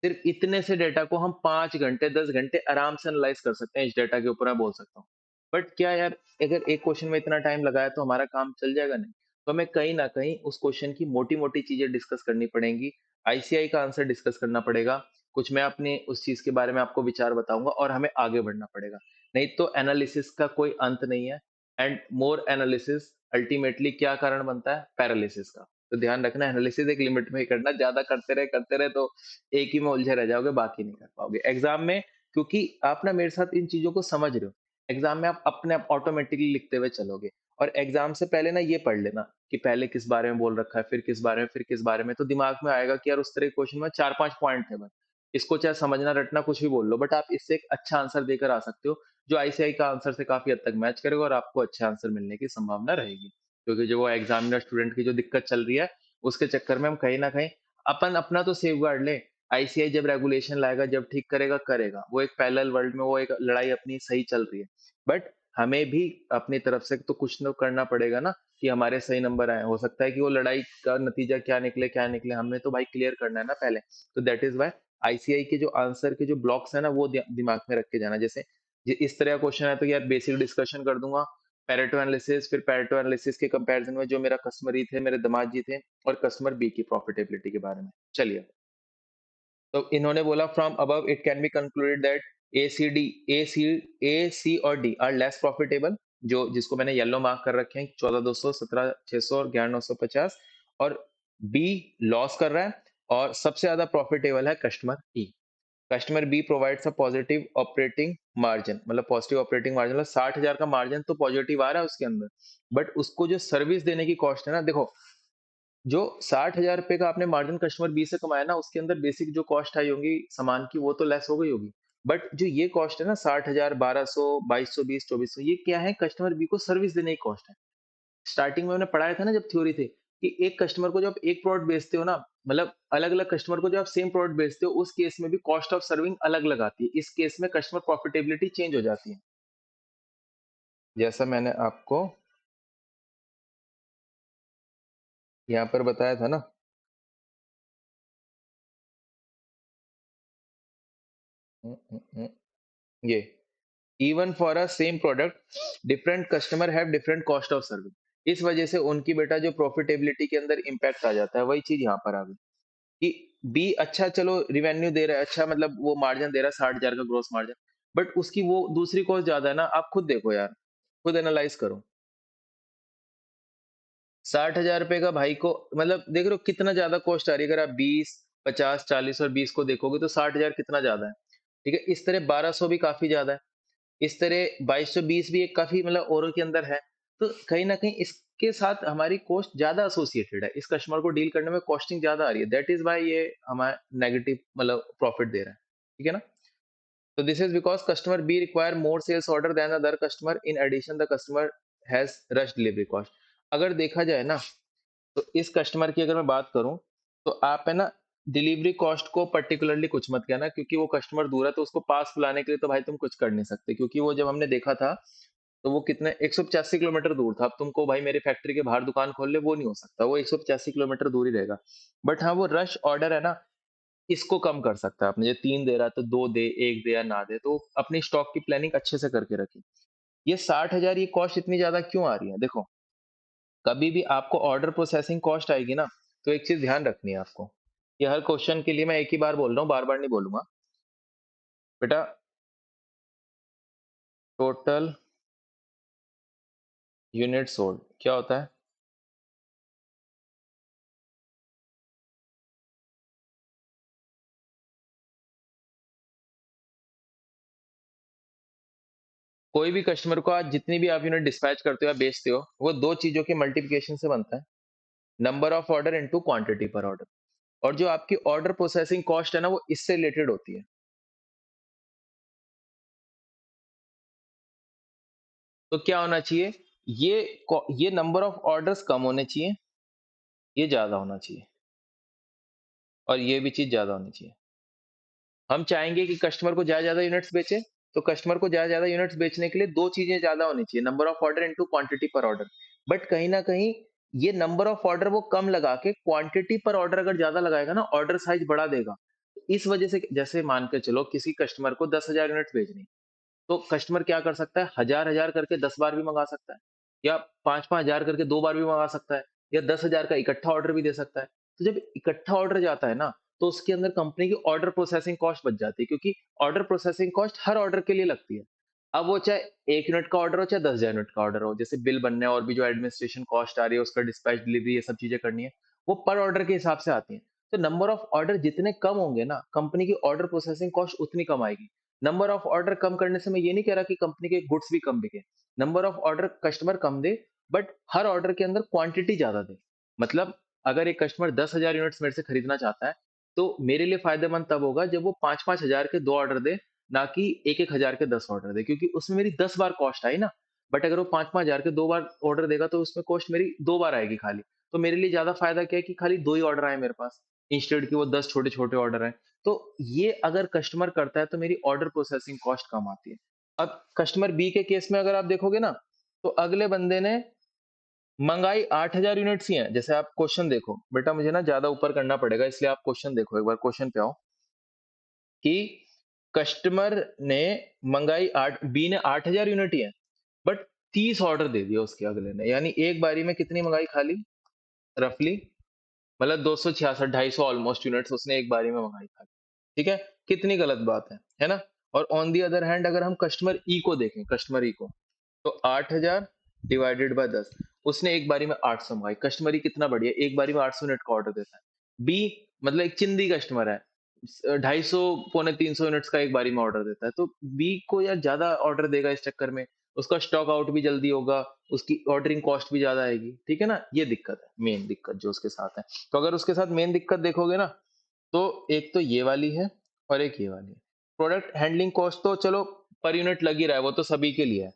[SPEAKER 1] सिर्फ इतने से डेटा को हम 5 घंटे, 10 घंटे आराम से एनालाइज़ कर सकते हैं, इस डेटा के ऊपर मैं बोल सकता हूँ। बट क्या यार, अगर एक क्वेश्चन में इतना टाइम लगाया तो हमारा काम चल जाएगा? नहीं। तो हमें कहीं न कहीं उस क्वेश्चन की मोटी-मोटी चीज़ें डिस्कस करनी पड़ेंगी, आईसीआई का आंसर डिस्कस करना पड़ेगा, कुछ मैं अपने उस चीज़ के बारे में आपको विचार बताऊँगा और हमें आगे बढ़ना पड़ेगा। नहीं तो एनालिसिस का कोई अंत नहीं है एंड मोर एनालिसिस अल्टीमेटली क्या कारण बनता है? पैरालिसिस का। तो ध्यान रखना एनालिसिस एक लिमिट में ही करना, ज़्यादा करते रहे तो एक ही में उलझे रह जाओगे, बाकी नहीं कर पाओगे। एग्ज़ाम में क्योंकि आप ना मेरे साथ इन चीज़ों को समझ रहे हो, एग्ज़ाम में आप अपने आप ऑटोमैटिकली लिखते हुए चलोगे और एग्ज़ाम से पहले ना ये पढ़ लेना कि पहले किस बारे में बोल रखा है, फिर किस बारे में, फिर किस बारे में, तो दिमाग में आएगा कि यार उस तरह के क्वेश्चन में 4-5 पॉइंट थे बस। इसको चाहे समझना, रटना कुछ भी बोल लो, बट आप इससे एक अच्छा आंसर देकर आ सकते हो, जो आईसीआई का आंसर से काफ़ी हद तक मैच करेगा और आपको अच्छे आंसर मिलने की संभावना रहेगी। क्योंकि जो वो एग्ज़ामिनर स्टूडेंट की जो दिक्कत चल रही है, उसके चक्कर में हम कहीं न कहीं अपन अपना तो सेफगार्ड लें, आईसीआई जब रेगुलेशन लाएगा, जब ठीक करेगा, करेगा। वो एक पैरेलल वर्ल्ड में वो एक लड़ाई अपनी सही चल रही है। बट हमें भी अपनी तरफ से तो कुछ तो करना पड़ेगा ना कि हमारे सही नंबर आएँ। हो सकता है कि वो लड़ाई का नतीजा क्या निकले, हमें तो भाई क्लियर करना है ना पहले। तो दैट इज़ व्हाई आईसीआई के जो आंसर के जो ब्लॉक्स हैं ना, वो दिमाग में रख के जाना। जैसे इस तरह का क्वेश्चन है तो यार बेसिक डिस्कशन कर दूँगा, पैरेटो एनालिसिस, फिर पैरेटो एनालिसिस के कंपैरिज़न में जो मेरा कस्टमर ई थे, मेरे दामाद जी थे और कस्टमर बी की प्रॉफिटेबिलिटी के बारे में। चलिए। तो इन्होंने बोला from above it can be concluded that A C D A C और डी आर लेस प्रॉफिटेबल, जो जिसको मैंने येलो मार्क कर रखे हैं 14,200, 17,600 और 11,950, और बी लॉस कर रहा है और सबसे ज्यादा प्रॉफिटेबल है customer E. Customer B provides a positive operating margin, मतलब पॉजिटिव ऑपरेटिंग मार्जिन मतलब 60,000 का मार्जिन तो पॉजिटिव आ रहा है उसके अंदर, बट उसको जो सर्विस देने की कॉस्ट है ना, देखो जो 60,000 रुपए का आपने मार्जिन कस्टमर बी से कमाया ना, उसके अंदर बेसिक जो कॉस्ट आई होंगी सामान की, वो तो लेस हो गई होगी। बट जो ये कॉस्ट है ना 60,000, 1200, 2220, 2400, ये क्या है? कस्टमर बी को सर्विस देने की कॉस्ट है। स्टार्टिंग में हमने पढ़ाया था ना जब थ्योरी थे कि एक कस्टमर को जब एक प्रोडक्ट बेचते हो ना, मतलब अलग-अलग कस्टमर को जब आप सेम प्रोडक्ट बेचते हो, उस केस में भी कॉस्ट ऑफ सर्विंग अलग-अलग आती है। इस केस में कस्टमर प्रॉफिटेबिलिटी चेंज हो जाती है। जैसा मैंने आपको यहाँ पर बताया था ना। ये even for a same product different customer have different cost of service. इस वजह से उनकी बेटा जो प्रॉफिटेबिलिटी के अंदर इम्पैक्ट आ जाता है, वही चीज यहाँ पर आ गई कि बी अच्छा चलो रिवेन्यू दे रहा है, अच्छा मतलब वो मार्जिन दे रहा है 60,000 का ग्रोस मार्जिन, बट उसकी वो दूसरी कॉस्ट ज्यादा है ना। आप खुद देखो यार, खुद एनालाइज करो। 60,000 रुपए का भाई को मतलब देख रहे हो कितना ज्यादा कॉस्ट आ रही है। अगर आप 20, 50, 40 और 20 को देखोगे तो 60,000 कितना ज्यादा है। ठीक है, इस तरह 1200 भी काफी ज्यादा है, इस तरह 2220 भी एक काफ़ी मतलब ओरो के अंदर है। तो कहीं न कहीं इसके साथ हमारी कॉस्ट ज़्यादा एसोसिएटेड है। इस कस्टमर को डील करने में कॉस्टिंग ज़्यादा आ रही है। दैट इज़ व्हाई ये हमें नेगेटिव मतलब प्रॉफिट दे रहा है। ठीक है ना? तो this is because customer B require more sales order than other customer, in addition the customer has rush delivery cost. अगर देखा जाए ना, तो इस कस्टमर की अगर मैं बात करूँ, तो आप है ना डिलीवरी कॉस्ट को पार्टिकुलरली कुछ मत कहना, क्योंकि वो कस्टमर दूर है, तो उसको पास बुलाने के लिए तो भाई तुम कुछ कर नहीं सकते, क्योंकि वो जब हमने देखा था, तो वो कितने 185 किलोमीटर दूर था। अब तुमको भाई मेरी फैक्ट्री के बाहर दुकान खोल ले, वो नहीं हो सकता, वो 185 किलोमीटर दूर ही रहेगा। बट हाँ, वो रश ऑर्डर है ना, इसको कम कर सकता है। आपने जो 3 दे रहा है, तो 2 दे, 1 दे या ना दे, तो अपनी स्टॉक की प्लानिंग अच्छे से करके रखें। ये 60,000 ये कॉस्ट इतनी ज़्यादा क्यों आ रही है? देखो, कभी भी आपको ऑर्डर प्रोसेसिंग कॉस्ट आएगी ना, तो एक चीज़ ध्यान रखनी है आपको। ये हर क्वेश्चन के लिए मैं एक ही बार बोल रहा हूँ, बार-बार नहीं बोलूँगा। बेटा, टोटल यूनिट सोल्ड क्या होता है? कोई भी कस्टमर को आज जितनी भी आप यूनिट डिस्पैच करते हो या बेचते हो, वो 2 चीज़ों के मल्टीप्लिकेशन से बनता है। Number of order into quantity पर ऑर्डर। और जो आपकी ऑर्डर प्रोसेसिंग कॉस्ट है ना, वो इससे रिलेटेड होती है। तो क्या होना चाहिए? ये नंबर ऑफ ऑर्डर्स कम होने चाहिए, ये ज़्यादा होना चाहिए और ये भी चीज़ ज़्यादा होनी चाहिए। हम चाहेंगे कि कस्टमर को ज़्यादा-ज़्यादा यूनिट्स बेचें, तो कस्टमर को ज़्यादा-ज़्यादा यूनिट्स बेचने के लिए 2 चीज़ें ज़्यादा होनी चाहिए, number of order into quantity पर ऑर्डर। बट कहीं न कहीं ये नंबर ऑफ ऑर्डर वो कम लगा के क्वांटिटी पर ऑर्डर अगर ज़्यादा लगाएगा ना, ऑर्डर साइज़ बढ़ा देगा। इस वजह से जैसे मान के चलो किसी कस्टमर को 10,000 यूनिट्स भेजनी है, तो कस्टमर क्या कर सकता है, 1000-1000 करके 10 बार भी मंगा सकता है या 5-5 हज़ार करके 2 बार भी मंगा सकता है या 10,000 का इकट्ठा ऑर्डर भी दे सकता है। तो जब इकट्ठा ऑर्डर जाता है ना, तो उसके अंदर कंपनी की ऑर्डर प्रोसेसिंग कॉस्ट बच जाती है क्योंकि ऑर्डर प्रोसेसिंग कॉस्ट हर ऑर्डर के लिए लगती है। अब वो चाहे 1 यूनिट का ऑर्डर हो, चाहे 10,000 यूनिट का ऑर्डर हो, जैसे बिल बनने और भी जो एडमिनिस्ट्रेशन कॉस्ट आ रही है, उसका डिस्पैच डिलीवरी ये सब चीज़ें करनी है, वो पर ऑर्डर के हिसाब से आती हैं। तो नंबर ऑफ ऑर्डर जितने कम होंगे ना, कंपनी की ऑर्डर प्रोसेसिंग कॉस्ट उतनी कम आएगी। नंबर ऑफ ऑर्डर कम करने से मैं ये नहीं कह रहा कि कंपनी के गुड्स भी कम बिके। Number of order customer come they, but her order के अंदर क्वांटिटी ज्यादा दे। मतलब अगर एक कस्टमर 10,000 यूनिट्स मेरे से खरीदना चाहता है, तो मेरे लिए फायदेमंद तब होगा जब वो 5-5 हजार के 2 ऑर्डर दे, ना कि 1-1 हजार के 10 ऑर्डर दे, क्योंकि उसमें मेरी 10 बार कॉस्ट आई ना। बट अगर वो 5-5 हजार के 2 बार ऑर्डर देगा, तो उसमें कॉस्ट मेरी 2 बार आएगी खाली। तो मेरे लिए ज्यादा फायदा क्या है कि खाली 2 ही ऑर्डर आए मेरे पास, इंस्टेड कि वो 10 छोटे-छोटे ऑर्डर आए। तो ये अगर कस्टमर करता है तो मेरी ऑर्डर प्रोसेसिंग कॉस्ट कम आती है। अब कस्टमर बी के केस में अगर आप देखोगे ना, तो अगले बंदे ने मंगाई 8,000 यूनिट्स ही हैं। जैसे आप क्वेश्चन देखो, बेटा मुझे ना ज़्यादा ऊपर करना पड़ेगा इसलिए आप क्वेश्चन देखो, एक बार क्वेश्चन पे आओ कि कस्टमर ने मंगाई 8 बी ने 8,000 यूनिट ही है, बट 30 ऑर्डर दे दिया उसके अगले ने। यानी एक बारी में कितनी मंगाई खाली? रफली मतलब 266 250 ऑलमोस्ट यूनिट्स उसने एक बारी में मंगाई खाली। ठीक है? कितनी गलत बात है ना? और ऑन द अदर हैंड अगर हम कस्टमर ई को देखें, कस्टमर ई को, तो 8,000 डिवाइडेड बाय 10, उसने एक बारी में 800 मंगाई। कस्टमर ही कितना बढ़िया, एक बारी में 800 यूनिट का ऑर्डर देता है। बी मतलब एक चिंदी कस्टमर है, 250 पौने 300 यूनिट्स का एक बारी में ऑर्डर देता है। तो बी को यार ज्यादा ऑर्डर देगा, इस चक्कर में उसका स्टॉक आउट भी जल्दी होगा, उसकी ऑर्डरिंग कॉस्ट भी ज्यादा आएगी। ठीक है ना? ये दिक्कत है, मेन दिक्कत जो उसके साथ है। तो अगर उसके साथ मेन दिक्कत देखोगे ना, तो एक तो ये वाली है और एक ये वाली है। प्रोडक्ट हैंडलिंग कॉस्ट तो चलो पर यूनिट लग ही रहा है, वो तो सभी के लिए है।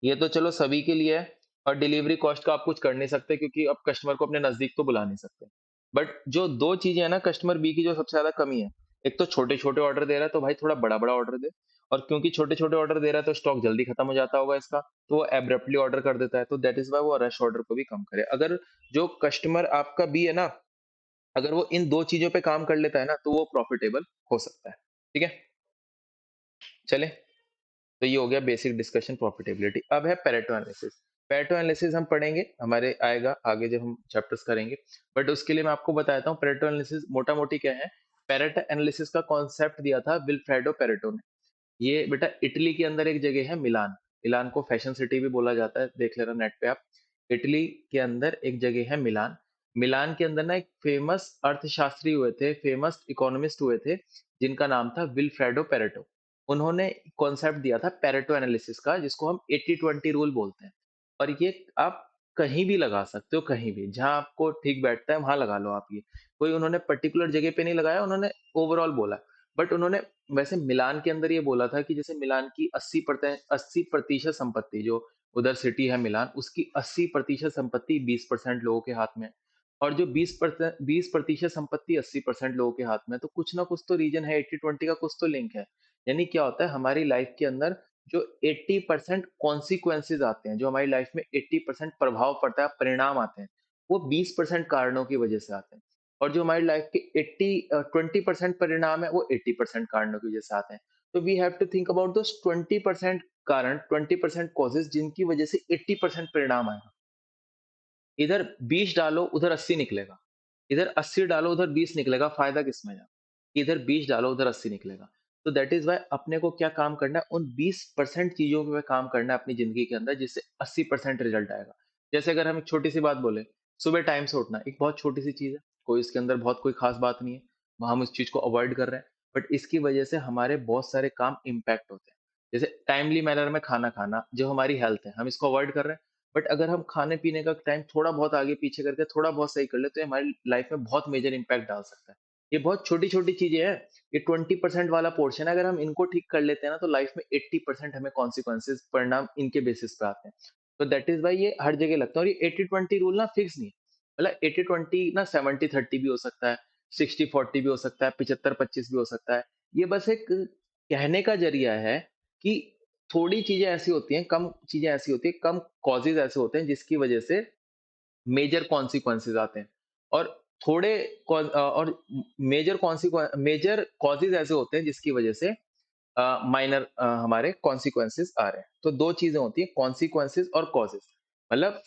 [SPEAKER 1] ये तो चलो सभी के लिए है और डिलीवरी कॉस्ट का आप कुछ कर नहीं सकते क्योंकि आप कस्टमर को अपने नज़दीक तो बुला नहीं सकते। बट जो 2 चीज़ें हैं ना कस्टमर बी की जो सबसे ज़्यादा कमी है, एक तो छोटे-छोटे ऑर्डर दे रहा है, तो भाई थोड़ा बड़ा-बड़ा ऑर्डर दे, और क्योंकि छोटे-छोटे ऑर्डर दे रहा है तो स्टॉक जल्दी खत्म हो जाता होगा इसका, तो वो एब्रप्टली ऑर्डर कर देता है, तो दैट इज़ व्हाई वो रश ऑर्डर को भी कम करे। अगर जो कस्टमर आपका बी है ना, अगर वो इन 2 चीज़ों पे काम कर लेता है ना, तो वो प्रॉफिटेबल हो सकता है। ठीक है? चलें? तो ये हो गया बेसिक डिस्कशन प्रॉफिटेबिलिटी। अब है पेरेटो एनालिसिस। पेरेटो एनालिसिस हम पढ़ेंगे, हमारे आएगा आगे जब हम चैप्टर्स करेंगे। बट उसके लिए मैं आपको बताता हूँ पेरेटो एनालिसिस मोटा मोटी क्या है। पेरेटो एनालिसिस का कॉन्सेप्ट दिया था विल्फ्रेडो पेरेटो ने। ये बेटा इटली के अंदर एक जगह है मिलान। मिलान को फैशन सिटी भी बोला जाता है, देख लेना नेट पे आप। इटली के अंदर एक जगह है मिलान। मिलान के अंदर ना एक फेमस अर्थशास्त्री हुए थे, फेमस इकोनॉमिस्ट हुए थे, जिनका नाम था विल्फ्रेडो पेरेटो। उन्होंने कॉन्सेप्ट दिया था पेरेटो एनालिसिस का, जिसको हम 80-20 रूल बोलते हैं। और ये आप कहीं भी लगा सकते हो, कहीं भी जहां आपको ठीक बैठता है वहां लगा लो आप ये। कोई उन्होंने पर्टिकुलर जगह पे नहीं लगाया, उन्होंने ओवरऑल बोला। बट उन्होंने वैसे मिलान के अंदर ये बोला था कि जैसे मिलान की 80% संपत्ति, जो उधर सिटी है मिलान, उसकी 80% संपत्ति 20% लोगों के हाथ में है। और जो 20% संपत्ति 80% लोगों के हाथ में है, तो कुछ ना कुछ तो रीजन है, 80-20 का कुछ तो लिंक है। यानी क्या होता है हमारी लाइफ के अंदर, जो 80% कॉन्सिक्वेंसेज आते हैं, जो हमारी लाइफ में 80% प्रभाव पड़ता है, परिणाम आते हैं, वो 20% कारणों की वजह से आते हैं। और जो हमारी लाइफ के 20% परिणाम है, वो 80% कारणों की वजह से आते हैं। तो we have to think about those 20% कारण, 20% कॉजेस जिनकी वजह से 80% परिणाम आएगा। इधर 20 डालो उधर 80 निकलेगा, इधर 80 डालो उधर 20 निकलेगा, फायदा किसमें है? इधर 20 डालो उधर 80 निकलेगा। तो दैट इज वाई अपने को क्या काम करना है, उन 20% चीजों पे काम करना है अपनी जिंदगी के अंदर, जिससे 80% रिजल्ट आएगा। जैसे अगर हम एक छोटी सी बात बोले, सुबह टाइम से उठना एक बहुत छोटी सी चीज है, कोई इसके अंदर बहुत कोई खास बात नहीं है, हम उस चीज को अवॉइड कर रहे हैं, बट इसकी वजह से हमारे बहुत सारे काम इम्पैक्ट होते हैं। जैसे टाइमली मैनर में खाना खाना, जो हमारी हेल्थ है, हम इसको अवॉइड कर रहे हैं, बट अगर हम खाने-पीने का टाइम थोड़ा बहुत आगे पीछे करके थोड़ा बहुत सही कर ले, तो ये हमारी लाइफ में बहुत मेजर इम्पैक्ट डाल सकता है। ये बहुत छोटी-छोटी चीज़ें हैं, ये 20% वाला पोर्शन है, अगर हम इनको ठीक कर लेते हैं ना, तो लाइफ में 80% हमें कॉन्सिक्वेंसेज़ परिणाम इनके बेसिस पे आते हैं। तो दैट इज़ व्हाई ये हर जगह लगता है, और ये 80-20 रूल ना फिक्स नहीं है। मतलब 80-20 ना 70-30 भी हो सकता है, 60-40 भी हो सकता है, 75-25 भी हो सकता है। ये बस एक कहने का ज़रिया है कि थोड़ी चीज़ें ऐसी होती हैं, कम चीज़ें ऐसी होती हैं, कम कॉजेज़ ऐसे होते हैं जिसकी वजह से मेजर कॉन्सिक्वेंसेज़ आते हैं। और और मेजर कॉजेज़ ऐसे होते हैं जिसकी वजह से माइनर हमारे कॉन्सिक्वेंसेज़ आ रहे हैं। तो 2 चीज़ें होती हैं, कॉन्सिक्वेंसेज़ और कॉजेज़। मतलब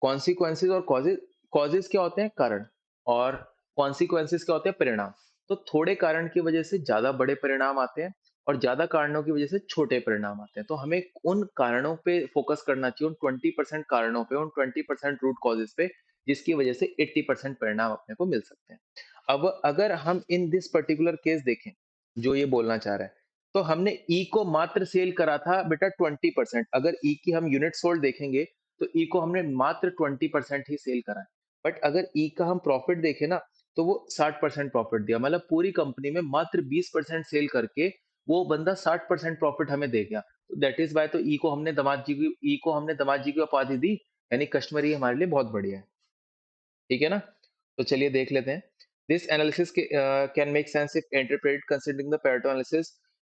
[SPEAKER 1] कॉन्सिक्वेंसेज़ और कॉजेज़, कॉजेज़ क्या होते हैं? कारण, और कॉन्सिक्वेंसेज़ क्या होते हैं? परिणाम। तो थोड़े कारण की वजह से ज़्यादा बड़े परिणाम आते हैं, और ज़्यादा कारणों की वजह से छोटे परिणाम आते हैं। तो हमें उन कारणों पे फ़ोकस करना चाहिए, उन 20% कारणों पे, उन 20% रूट कॉजेज़ पे, जिसकी वजह से 80% परिणाम अपने को मिल सकते हैं। अब अगर हम इन दिस पर्टिकुलर केस देखें, जो ये बोलना चाह रहा है, तो हमने ई को मात्र सेल करा था बेटा 20%। अगर ई की हम यूनिट सोल्ड देखेंगे, तो ई को हमने मात्र 20% ही सेल करा है। बट अगर ई का हम प्रॉफिट देखें ना, तो वो 60% प्रॉफिट दिया। मतलब पूरी कंपनी में मात्र 20% सेल करके वो बंदा 60% प्रॉफिट हमें दे गया। तो दैट इज़ व्हाई तो ई को हमने दामाद जी की उपाधि दी, यानी कस्टमर ये हमारे लिए बहुत बढ़िया है। ठीक है ना? तो चलिए देख लेते हैं। This analysis can make sense if interpreted considering the Pareto analysis.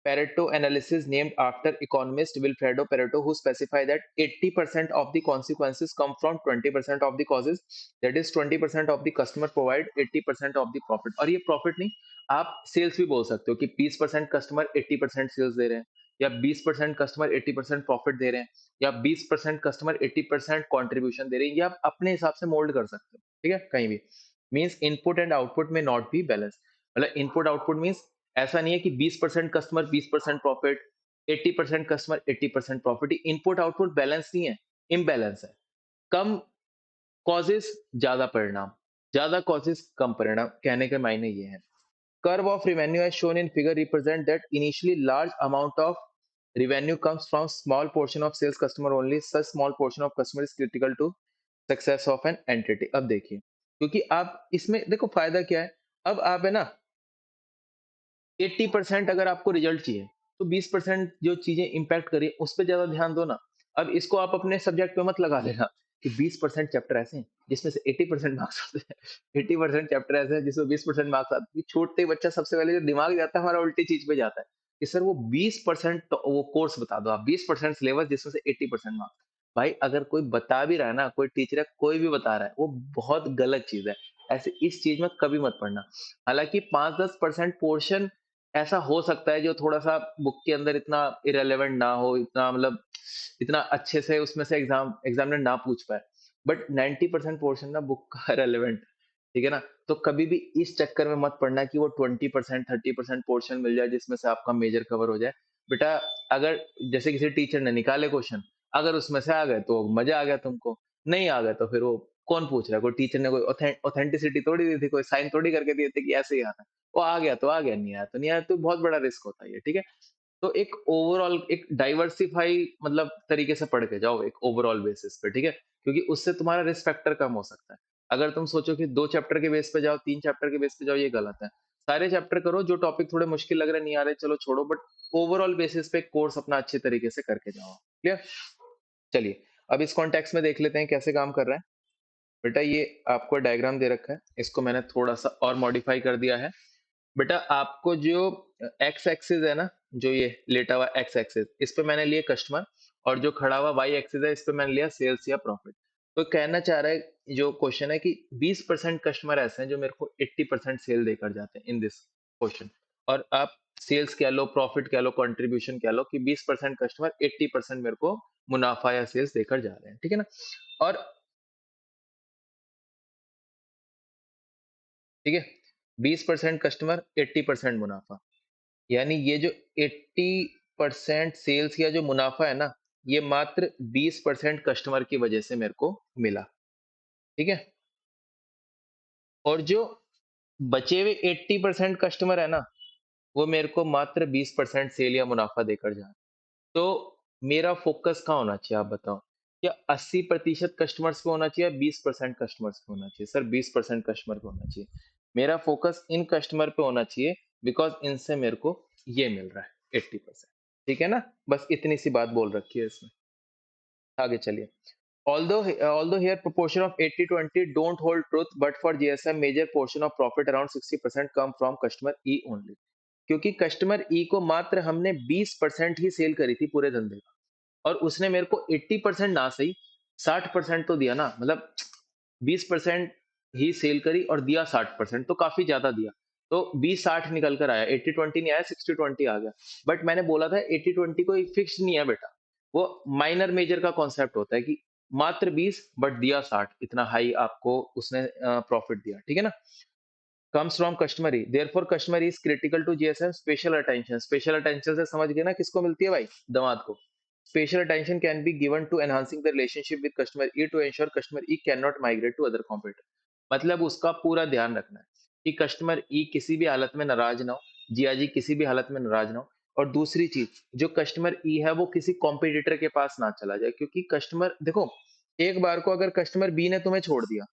[SPEAKER 1] Pareto analysis named after economist Wilfredo Pareto, who specify that 80% of the consequences come from 20% of the causes. That is 20% of the customer provide 80% of the profit. और ये profit नहीं, आप sales भी बोल सकते हो कि 20% customer 80% sales दे रहे हैं, या 20% कस्टमर 80% प्रॉफिट दे रहे हैं, या 20% कस्टमर 80% कंट्रीब्यूशन दे रहे हैं। ये आप अपने हिसाब से मोल्ड कर सकते हो। ठीक है, कहीं भी मीन्स इनपुट एंड आउटपुट में नॉट बी बैलेंस। मतलब इनपुट आउटपुट मीन्स ऐसा नहीं है कि 20% customer 20% profit, 80% customer 80% profit. Input output balance नहीं है, इम्बैलेंस है। कम कॉजेस ज्यादा परिणाम, ज्यादा कॉजेस कम परिणाम, कहने के मायने ये है। Curve of revenue as shown in figure represent that initially large amount of revenue comes from small portion of sales customer only. Such small portion of customer is critical to success of an entity. अब देखिए, क्योंकि आप इसमें देखो फायदा क्या है, अब आप है ना 80% अगर आपको रिजल्ट चाहिए, तो 20% जो चीजें इंपैक्ट करिए उस पर ज्यादा ध्यान दो ना। अब इसको आप अपने सब्जेक्ट पे मत लगा लेना कि 20% चैप्टर ऐसे हैं जिसमें से 80% मार्क्स आते हैं, 80% चैप्टर ऐसे हैं जिसमें 20% मार्क्स आते हैं। छोटे बच्चा सबसे पहले जो दिमाग जाता है हमारा उल्टी चीज पे जाता है कि सर वो 20% तो वो कोर्स बता दो, आप 20% सिलेबस जिसमें से 80% मार्क्स। भाई अगर कोई बता भी रहा है ना, कोई टीचर है कोई भी बता रहा है, वो बहुत गलत चीज है। ऐसे इस चीज में कभी मत पढ़ना। हालांकि 5-10% पोर्शन ऐसा हो सकता है जो थोड़ा-सा बुक के अंदर इतना इर्रेलेवेंट ना हो, इतना मतलब इतना अच्छे से उसमें से एग्ज़ामिनर ना पूछ पाए। बट 90% पोर्शन ना बुक का रेलेवेंट, ठीक है ना? तो कभी भी इस चक्कर में मत पड़ना कि वो 20% 30% पोर्शन मिल जाए जिसमें से आपका मेजर कवर हो जाए। बेटा अगर जैसे किसी टीचर ने निकाले क्वेश्चन, अगर उसमें से आ गए तो मज़ा आ गया तुमको, नहीं आ गए तो फिर वो कौन पूछ रहा है? कोई टीचर ने कोई ऑथेंटिसिटी थोड़ी दी थी, कोई साइन थोड़ी करके दिए थे कि ऐसे ही आना है। वो आ गया तो आ गया, नहीं आया तो नहीं आया, तो बहुत बड़ा रिस्क होता है ये, ठीक है? तो एक ओवरऑल एक डाइवर्सिफाई मतलब तरीके से पढ़ के जाओ एक ओवरऑल बेसिस पे, ठीक है? क्योंकि उससे तुम्हारा रिस्क फैक्टर कम हो सकता है। अगर तुम सोचो कि 2 चैप्टर के बेस पे जाओ, 3 चैप्टर के बेस पे जाओ, ये गलत है। सारे चैप्टर करो, जो टॉपिक थोड़े मुश्किल लग रहे हैं, नहीं आ रहे, चलो छोड़ो, बट ओवरऑल बेसिस पे कोर्स अपना अच्छे तरीके से करके जाओ। क्लियर? चलिए, अब इस कॉन्टेक्स्ट में देख लेते हैं कैसे काम कर रहा है। बेटा ये आपको डायग्राम दे रखा है, इसको मैंने थोड़ा-सा और मॉडिफाई कर दिया है। बेटा आपको जो एक्स एक्सिस है ना, जो ये लेटा हुआ एक्स एक्सिस, इस पे मैंने लिए कस्टमर, और जो खड़ा हुआ वाई एक्सिस है, इस पे मैंने लिया सेल्स या प्रॉफिट। तो कहना चाह रहा है जो क्वेश्चन है कि 20% कस्टमर ऐसे हैं जो मेरे को 80% सेल देकर जाते हैं इन दिस क्वेश्चन। और आप सेल्स कह लो, प्रॉफिट कह लो, कंट्रीब्यूशन कह लो कि 20% कस्टमर 80% मेरे को मुनाफा या सेल्स देकर जा रहे हैं, ठीक है ना? और ठीक है, 20% कस्टमर 80% मुनाफा, यानी ये जो 80% सेल्स या जो मुनाफा है ना, ये मात्र 20% कस्टमर की वजह से मेरे को मिला, ठीक है? और जो बचे हुए 80% कस्टमर है ना, वो मेरे को मात्र 20% सेल या मुनाफा देकर जा रहे हैं। तो मेरा फोकस कहाँ होना चाहिए, आप बताओ? क्या 80% कस्टमर्स पे होना चाहिए या 20% कस्टमर्स पे होना चाहिए? सर 20% कस्टमर पे होना चाहिए। मेरा फोकस इन कस्टमर पे होना चाहिए, बिकॉज़ इनसे मेरे को ये मिल रहा है 80%, ठीक है ना? बस इतनी सी बात बोल रखी है इसमें। आगे चलिए। Although here proportion of 80-20 don't hold truth, but for GSM major portion of profit around 60% come from customer E only. क्योंकि कस्टमर ई को मात्र हमने 20% ही सेल करी थी पूरे धंधे का, और उसने मेरे को 80% ना सही 60% तो दिया ना, मतलब 20% ही सेल करी और दिया 60%, तो काफी ज्यादा दिया। तो 20-60 निकल कर आया, 80-20 नहीं आया, 60-20 आ गया। बट मैंने बोला था 80-20 कोई फिक्स नहीं है बेटा, वो माइनर मेजर का कॉन्सेप्ट होता है कि मात्र 20 बट दिया 60, इतना हाई आपको उसने प्रॉफिट दिया, ठीक है ना? कम्स फ्रॉम कस्टमर ही, therefore customer is critical to GSM special attention. Special attention से समझ गए ना किसको मिलती है भाई? दामाद को। Special attention can be given to enhancing the relationship with customer E to ensure customer E can not migrate to other competitor. मतलब उसका पूरा ध्यान रखना है कि कस्टमर ई किसी भी हालत में नाराज ना हो, जिया जी किसी भी हालत में नाराज ना हो। और दूसरी चीज, जो कस्टमर ई है वो किसी कॉम्पिटिटर के पास ना चला जाए, क्योंकि कस्टमर देखो, एक बार को अगर कस्टमर बी ने तुम्हें छोड़ दिया,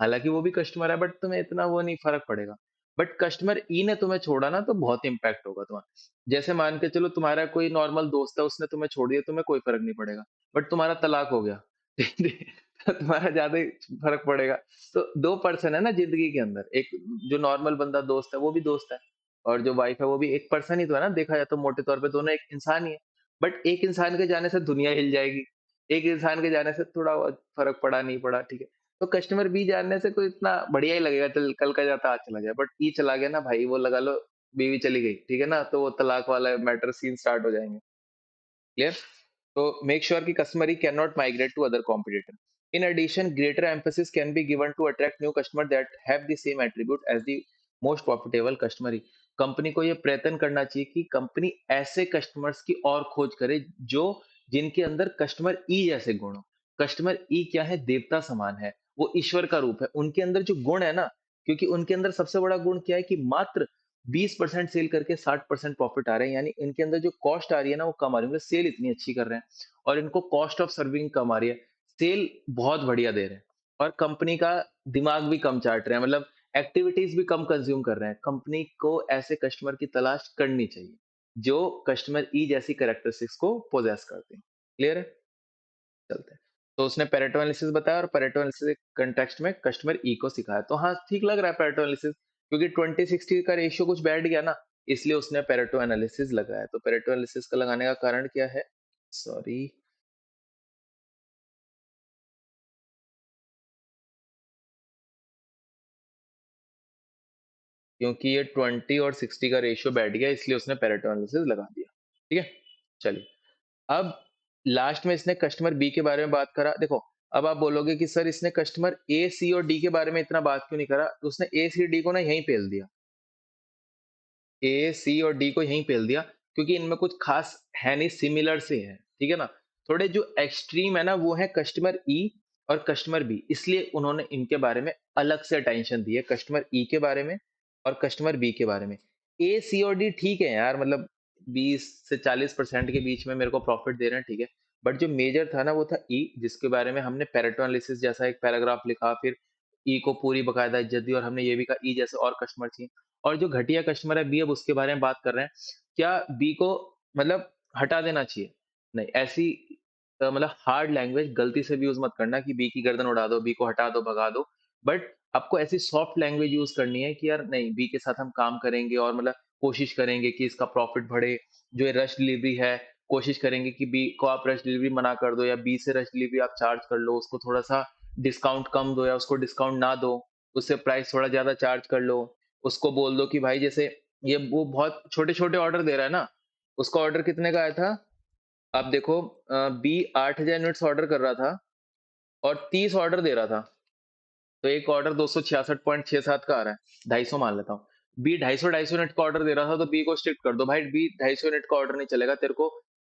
[SPEAKER 1] हालाँकि वो भी कस्टमर है बट तुम्हें इतना वो नहीं फ़र्क पड़ेगा। बट कस्टमर ई ने तुम्हें छोड़ा ना, तो बहुत इम्पैक्ट होगा तुम्हारा। जैसे मान के चलो तुम्हारा कोई नॉर्मल दोस्त है, उसने तुम्हें छोड़ दिया, तुम्हें कोई फ़र्क नहीं पड़ेगा। बट तुम्हारा तलाक हो गया, तो तुम्हारा ज़्यादा ही फ़र्क पड़ेगा। तो 2 पर्सन है ना ज़िंदगी के अंदर, एक जो नॉर्मल बंदा दोस्त है वो भी दोस्त है, और जो वाइफ़ है वो भी एक पर्सन ही तो है ना, देखा जाए तो मोटे तौर पे दोनों एक इंसान ही है। बट एक इंसान के जाने से दुनिया हिल जाएगी, एक इंसान के जाने से थोड़ा बहुत फ़र्क पड़ा, नहीं पड़ा, ठीक है। तो कस्टमर बी जानने से कोई इतना बढ़िया ही लगेगा, चल कल का जाता आज चला जाए। बट ई चला गया ना भाई, वो लगा लो बीवी चली गई, ठीक है ना? तो वो तलाक वाला मैटर सीन स्टार्ट हो जाएँगे। Clear? So make sure कि customer cannot migrate to other competitor. In addition, greater emphasis can be given to attract new customer that have the same attribute as the most profitable customer. Company को ये प्रयत्न करना चाहिए कि company ऐसे customers की और खोज करे जो जिनके अंदर कस्टमर ई जैसे गुण हो। कस्टमर ई क्या है? देवता समान है, वो ईश्वर का रूप है। उनके अंदर जो गुण है ना, क्योंकि उनके अंदर सबसे बड़ा गुण क्या है कि मात्र 20% सेल करके 60% प्रॉफिट आ रहे हैं, यानी इनके अंदर जो कॉस्ट आ रही है ना वो कम आ रही है, मतलब सेल इतनी अच्छी कर रहे हैं और इनको कॉस्ट ऑफ सर्विंग कम आ रही है, सेल बहुत बढ़िया दे रहे हैं और कंपनी का दिमाग भी कम चाट रहे हैं, मतलब एक्टिविटीज भी कम कंज्यूम कर रहे हैं। कंपनी को ऐसे कस्टमर की तलाश करनी चाहिए जो कस्टमर ई जैसी कैरेक्टरिस्टिक्स को पोजेस करते हैं। क्लियर है? चलते हैं। तो उसने पेरेटो एनालिसिस बताया और पेरेटो एनालिसिस के कॉन्टेक्स्ट में कस्टमर ई को सिखाया। तो हाँ, ठीक लग रहा है पेरेटो एनालिसिस, क्योंकि 20-60 का रेशियो कुछ बैठ गया ना, इसलिए उसने पेरेटो एनालिसिस लगाया। तो पेरेटो एनालिसिस का लगाने का कारण क्या है? सॉरी, क्योंकि ये 20 और 60 का रेशियो बैठ गया, इसलिए उसने पेरेटो एनालिसिस लगा दिया। ठीक है? चलिए, अब लास्ट में इसने कस्टमर बी के बारे में बात करा। देखो, अब आप बोलोगे कि सर इसने कस्टमर ए, सी और डी के बारे में इतना बात क्यों नहीं करा? तो उसने ए, सी, डी को ना यहीं पेल दिया। ए, सी और डी को यहीं पेल दिया, क्योंकि इनमें कुछ खास है नहीं, सिमिलर से है, ठीक है ना? थोड़े जो एक्सट्रीम है ना वो है कस्टमर ई और कस्टमर बी, इसलिए उन्होंने इनके बारे में अलग से अटेंशन दी है, कस्टमर ई के बारे में और कस्टमर बी के बारे में। ए, सी और डी ठीक है यार, मतलब 20 से 40% के बीच में मेरे को प्रॉफिट दे रहे हैं, ठीक है। बट जो मेजर था ना वो था ई, जिसके बारे में हमने पेरेटो एनालिसिस जैसा एक पैराग्राफ लिखा, फिर ई को पूरी बकायदा इज्जत दी और हमने ये भी कहा ई जैसे और कस्टमर चाहिए। और जो घटिया कस्टमर है बी, अब उसके बारे में बात कर रहे हैं। क्या बी को मतलब हटा देना चाहिए? नहीं, ऐसी मतलब हार्ड लैंग्वेज गलती से भी यूज़ मत करना कि बी की गर्दन उड़ा दो, बी को हटा दो, भगा दो। बट आपको ऐसी सॉफ्ट लैंग्वेज यूज़ करनी है कि यार नहीं, बी के साथ हम काम करेंगे और मतलब कोशिश करेंगे कि इसका प्रॉफिट बढ़े। जो ये रश डिलीवरी है, कोशिश करेंगे कि बी को आप रश डिलीवरी मना कर दो, या बी से रश डिलीवरी आप चार्ज कर लो, उसको थोड़ा-सा डिस्काउंट कम दो या उसको डिस्काउंट ना दो, उससे प्राइस थोड़ा ज़्यादा चार्ज कर लो। उसको बोल दो कि भाई जैसे ये वो बहुत छोटे-छोटे ऑर्डर दे रहा है ना, उसका ऑर्डर कितने का आया था? आप देखो बी 8,000 यूनिट्स ऑर्डर कर रहा था और 30 ऑर्डर दे रहा था। तो एक ऑर्डर 266.67 का आ रहा है, 250 मान लेता हूँ। बी 250 यूनिट का ऑर्डर दे रहा था तो बी को स्ट्रिक्ट कर दो भाई, बी 250 यूनिट का ऑर्डर नहीं चलेगा, तेरे को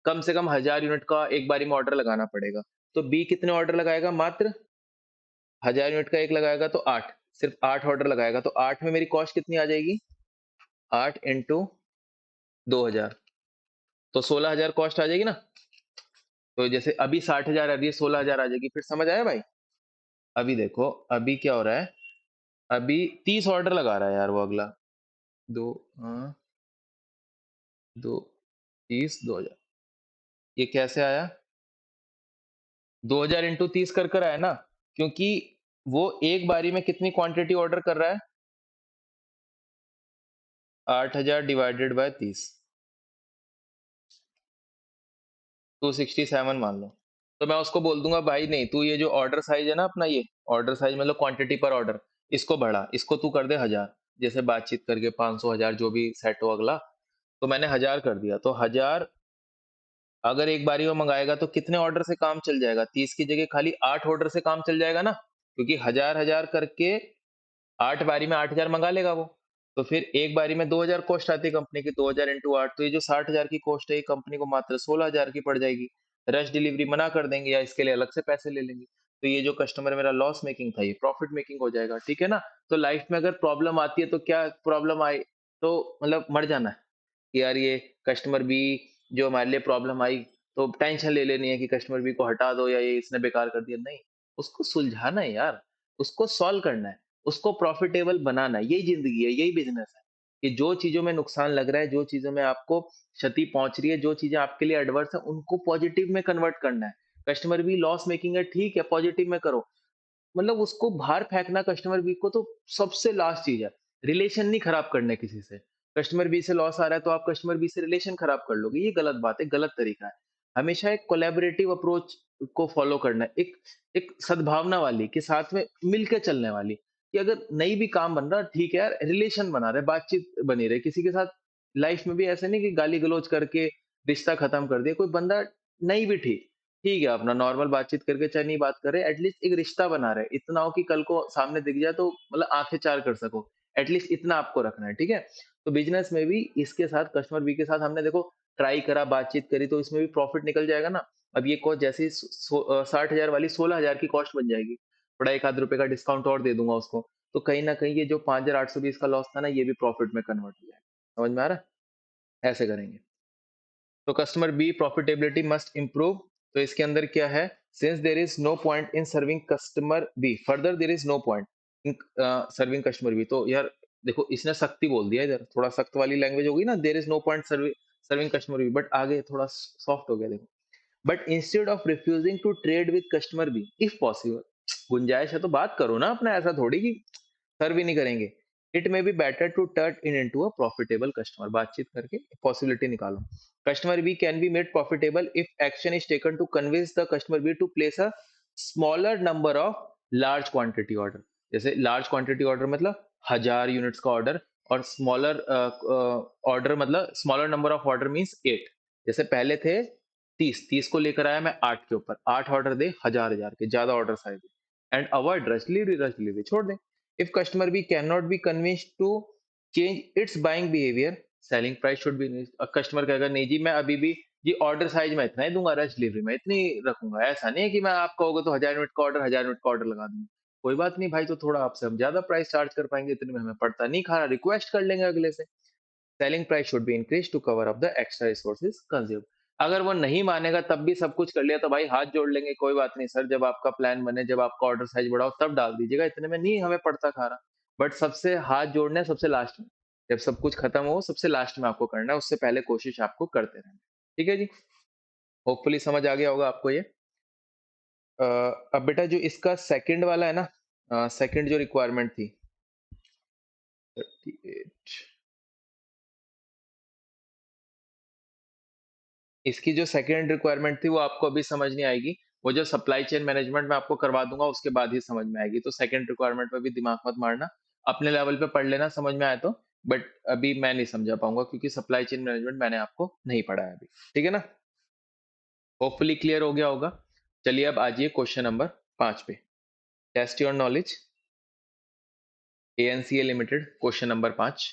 [SPEAKER 1] कम से कम 1000 यूनिट का एक बारी में ऑर्डर लगाना पड़ेगा। तो बी कितने ऑर्डर लगाएगा? मात्र 1000 यूनिट का एक लगाएगा तो 8, सिर्फ 8 ऑर्डर लगाएगा तो 8 में मेरी कॉस्ट कितनी आ जाएगी? 8 इंटू 2000 तो 16,000 कॉस्ट आ जाएगी ना। तो जैसे अभी 60,000 है, अभी 16,000 आ जाएगी। फिर समझ आया भाई? अभी देखो, अभी क्या हो रहा है, अभी 30 ऑर्डर लगा रहा है यार वो अगला। दो, हाँ, दो, 30, 2000, ये कैसे आया? 2000 इंटू 30 कर कर आया ना, क्योंकि वो एक बारी में कितनी क्वांटिटी ऑर्डर कर रहा है? 8000 डिवाइडेड बाय 30, 267 मान लो। तो मैं उसको बोल दूंगा भाई नहीं, तू ये जो ऑर्डर साइज है ना अपना, ये ऑर्डर साइज मतलब क्वांटिटी पर ऑर्डर, इसको बढ़ा, इसको तू कर दे 1000, जैसे बातचीत करके 500 1000 जो भी सेट हो अगला। तो मैंने 1000 कर दिया, तो 1000 अगर एक बारी में मंगाएगा तो कितने ऑर्डर से काम चल जाएगा? 30 की जगह खाली 8 ऑर्डर से काम चल जाएगा ना, क्योंकि 1000 करके 8 बारी में 8000 मंगा लेगा वो। तो फिर एक बारी में 2000 कॉस्ट आती है कंपनी की, 2000 इंटू 8, तो ये जो 60,000 की कॉस्ट है ये कंपनी को मात्र 16,000 की पड़ जाएगी। रश डिलीवरी मना कर देंगे या इसके लिए अलग से पैसे ले लेंगे। तो ये जो कस्टमर मेरा लॉस मेकिंग था, ये प्रॉफिट मेकिंग हो जाएगा, ठीक है ना। तो लाइफ में अगर प्रॉब्लम आती है तो क्या प्रॉब्लम आई, तो मतलब मर जाना है कि यार ये कस्टमर बी जो हमारे लिए प्रॉब्लम आई, तो टेंशन ले लेनी है कि कस्टमर बी को हटा दो या ये इसने बेकार कर दिया, नहीं। उसको सुलझाना है यार, उसको सॉल्व करना है, उसको प्रॉफिटेबल बनाना है। यही जिंदगी है, यही बिजनेस है कि जो चीजों में नुकसान लग रहा है, जो चीजों में आपको क्षति पहुंच रही है, जो चीजें आपके लिए एडवर्स है, उनको पॉजिटिव में कन्वर्ट करना है। कस्टमर भी लॉस मेकिंग है, ठीक है, पॉजिटिव में करो। मतलब उसको बाहर फेंकना कस्टमर बी को तो सबसे लास्ट चीज है। रिलेशन नहीं खराब करने किसी से। कस्टमर बी से लॉस आ रहा है तो आप कस्टमर बी से रिलेशन खराब कर लोगे, ये गलत बात है, गलत तरीका है। हमेशा एक कोलैबोरेटिव अप्रोच को फॉलो करना है, एक एक सद्भावना वाली, कि साथ में मिलके चलने वाली, कि अगर नहीं भी काम बन रहा ठीक है यार, रिलेशन बना रहे, बातचीत बनी रहे किसी के साथ। लाइफ में भी ऐसे नहीं कि गाली गलौज करके रिश्ता खत्म कर दिया कोई बंदा, नहीं भी ठीक, ठीक है, अपना नॉर्मल बातचीत करके चाहे नहीं बात करे, एटलीस्ट एक रिश्ता बना रहे, इतना हो कि कल को सामने दिख जाए तो मतलब आंखें चार कर सको, एटलीस्ट इतना आपको रखना है, ठीक है। तो बिजनेस में भी इसके साथ कस्टमर बी के साथ हमने देखो ट्राई करा, बातचीत करी, तो इसमें भी प्रॉफिट निकल जाएगा ना। अब ये कॉस्ट जैसे 60,000 वाली 16,000 की कॉस्ट बन जाएगी, थोड़ा एक आध रुपए का डिस्काउंट और दे दूंगा उसको, तो कहीं ना कहीं ये जो 5,820 का लॉस था ना, ये भी प्रॉफिट में कन्वर्ट हो जाएगा। समझ में आ रहा है? ऐसे करेंगे। तो customer B profitability must improve. तो इसके अंदर क्या है, since there is no point in serving customer B, further there is no point in serving customer B. तो यार देखो इसने सख्ती बोल दिया, इधर थोड़ा सख्त वाली लैंग्वेज होगी ना, there is no point serving customer B, but आगे थोड़ा सॉफ्ट हो गया देखो। But instead of refusing to trade with customer B if possible, गुंजाइश है तो बात करो ना अपना, ऐसा थोड़ी कि सर भी नहीं करेंगे। It may be better to turn in into a profitable customer, बातचीत करके पॉसिबिलिटी निकालो। Customer B can be made profitable if action is taken to convince the customer B to place a smaller number of large quantity order. जैसे large quantity order मतलब 1000 units का order, और smaller order मतलब smaller number of order means 8। जैसे पहले थे 30, 30 को लेकर आया मैं 8 के ऊपर, 8 ऑर्डर दे 1000 के, ज्यादा ऑर्डर आए, एंड अवॉइड रश डिलीवरी छोड़ दे। If customer B cannot be convinced to change its buying behavior, selling price should be increased। Customer कहेगा नहीं जी मैं अभी भी ये ऑर्डर साइज में इतना ही दूंगा, रश डिलीवरी में इतनी रखूंगा, ऐसा नहीं है कि मैं आप कहोगे तो 1000 यूनिट का ऑर्डर, 1000 यूनिट का ऑर्डर लगा दूंगा। कोई बात नहीं भाई, तो थोड़ा आपसे हम ज्यादा प्राइस चार्ज कर पाएंगे, इतने में हमें पड़ता नहीं खाना, रिक्वेस्ट कर लेंगे अगले से। Selling price should be increase to cover up the extra resources consume. अगर वो नहीं मानेगा तब भी सब कुछ कर लिया तो भाई हाथ जोड़ लेंगे, कोई बात नहीं सर, जब आपका प्लान बने, जब आपका ऑर्डर साइज बढ़ाओ तब डाल दीजिएगा, इतने में नहीं हमें पड़ता खाना। बट सबसे हाथ जोड़ना है सबसे लास्ट में, जब सब कुछ खत्म हो सबसे लास्ट में आपको करना है, उससे पहले कोशिश आपको करते रहना है। ठीक है जी, होपफुली समझ आ गया होगा आपको ये। अब बेटा जो इसका सेकंड वाला है ना, सेकंड जो रिक्वायरमेंट थी 38, इसकी जो सेकंड रिक्वायरमेंट थी वो आपको अभी समझ नहीं आएगी, वो जो सप्लाई चेन मैनेजमेंट में आपको करवा दूंगा उसके बाद ही समझ में आएगी। तो सेकंड रिक्वायरमेंट पे भी दिमाग मत मारना, अपने लेवल पे पढ़ लेना समझ में आए तो। बट अभी मैं नहीं समझा पाऊंगा क्योंकि सप्लाई चेन मैनेजमेंट मैंने आपको नहीं पढ़ाया अभी। ठीक है ना, होपफुली क्लियर हो गया होगा। चलिए अब आजिए क्वेश्चन नंबर 5 पे। Test your knowledge, ANCA limited, question number 5।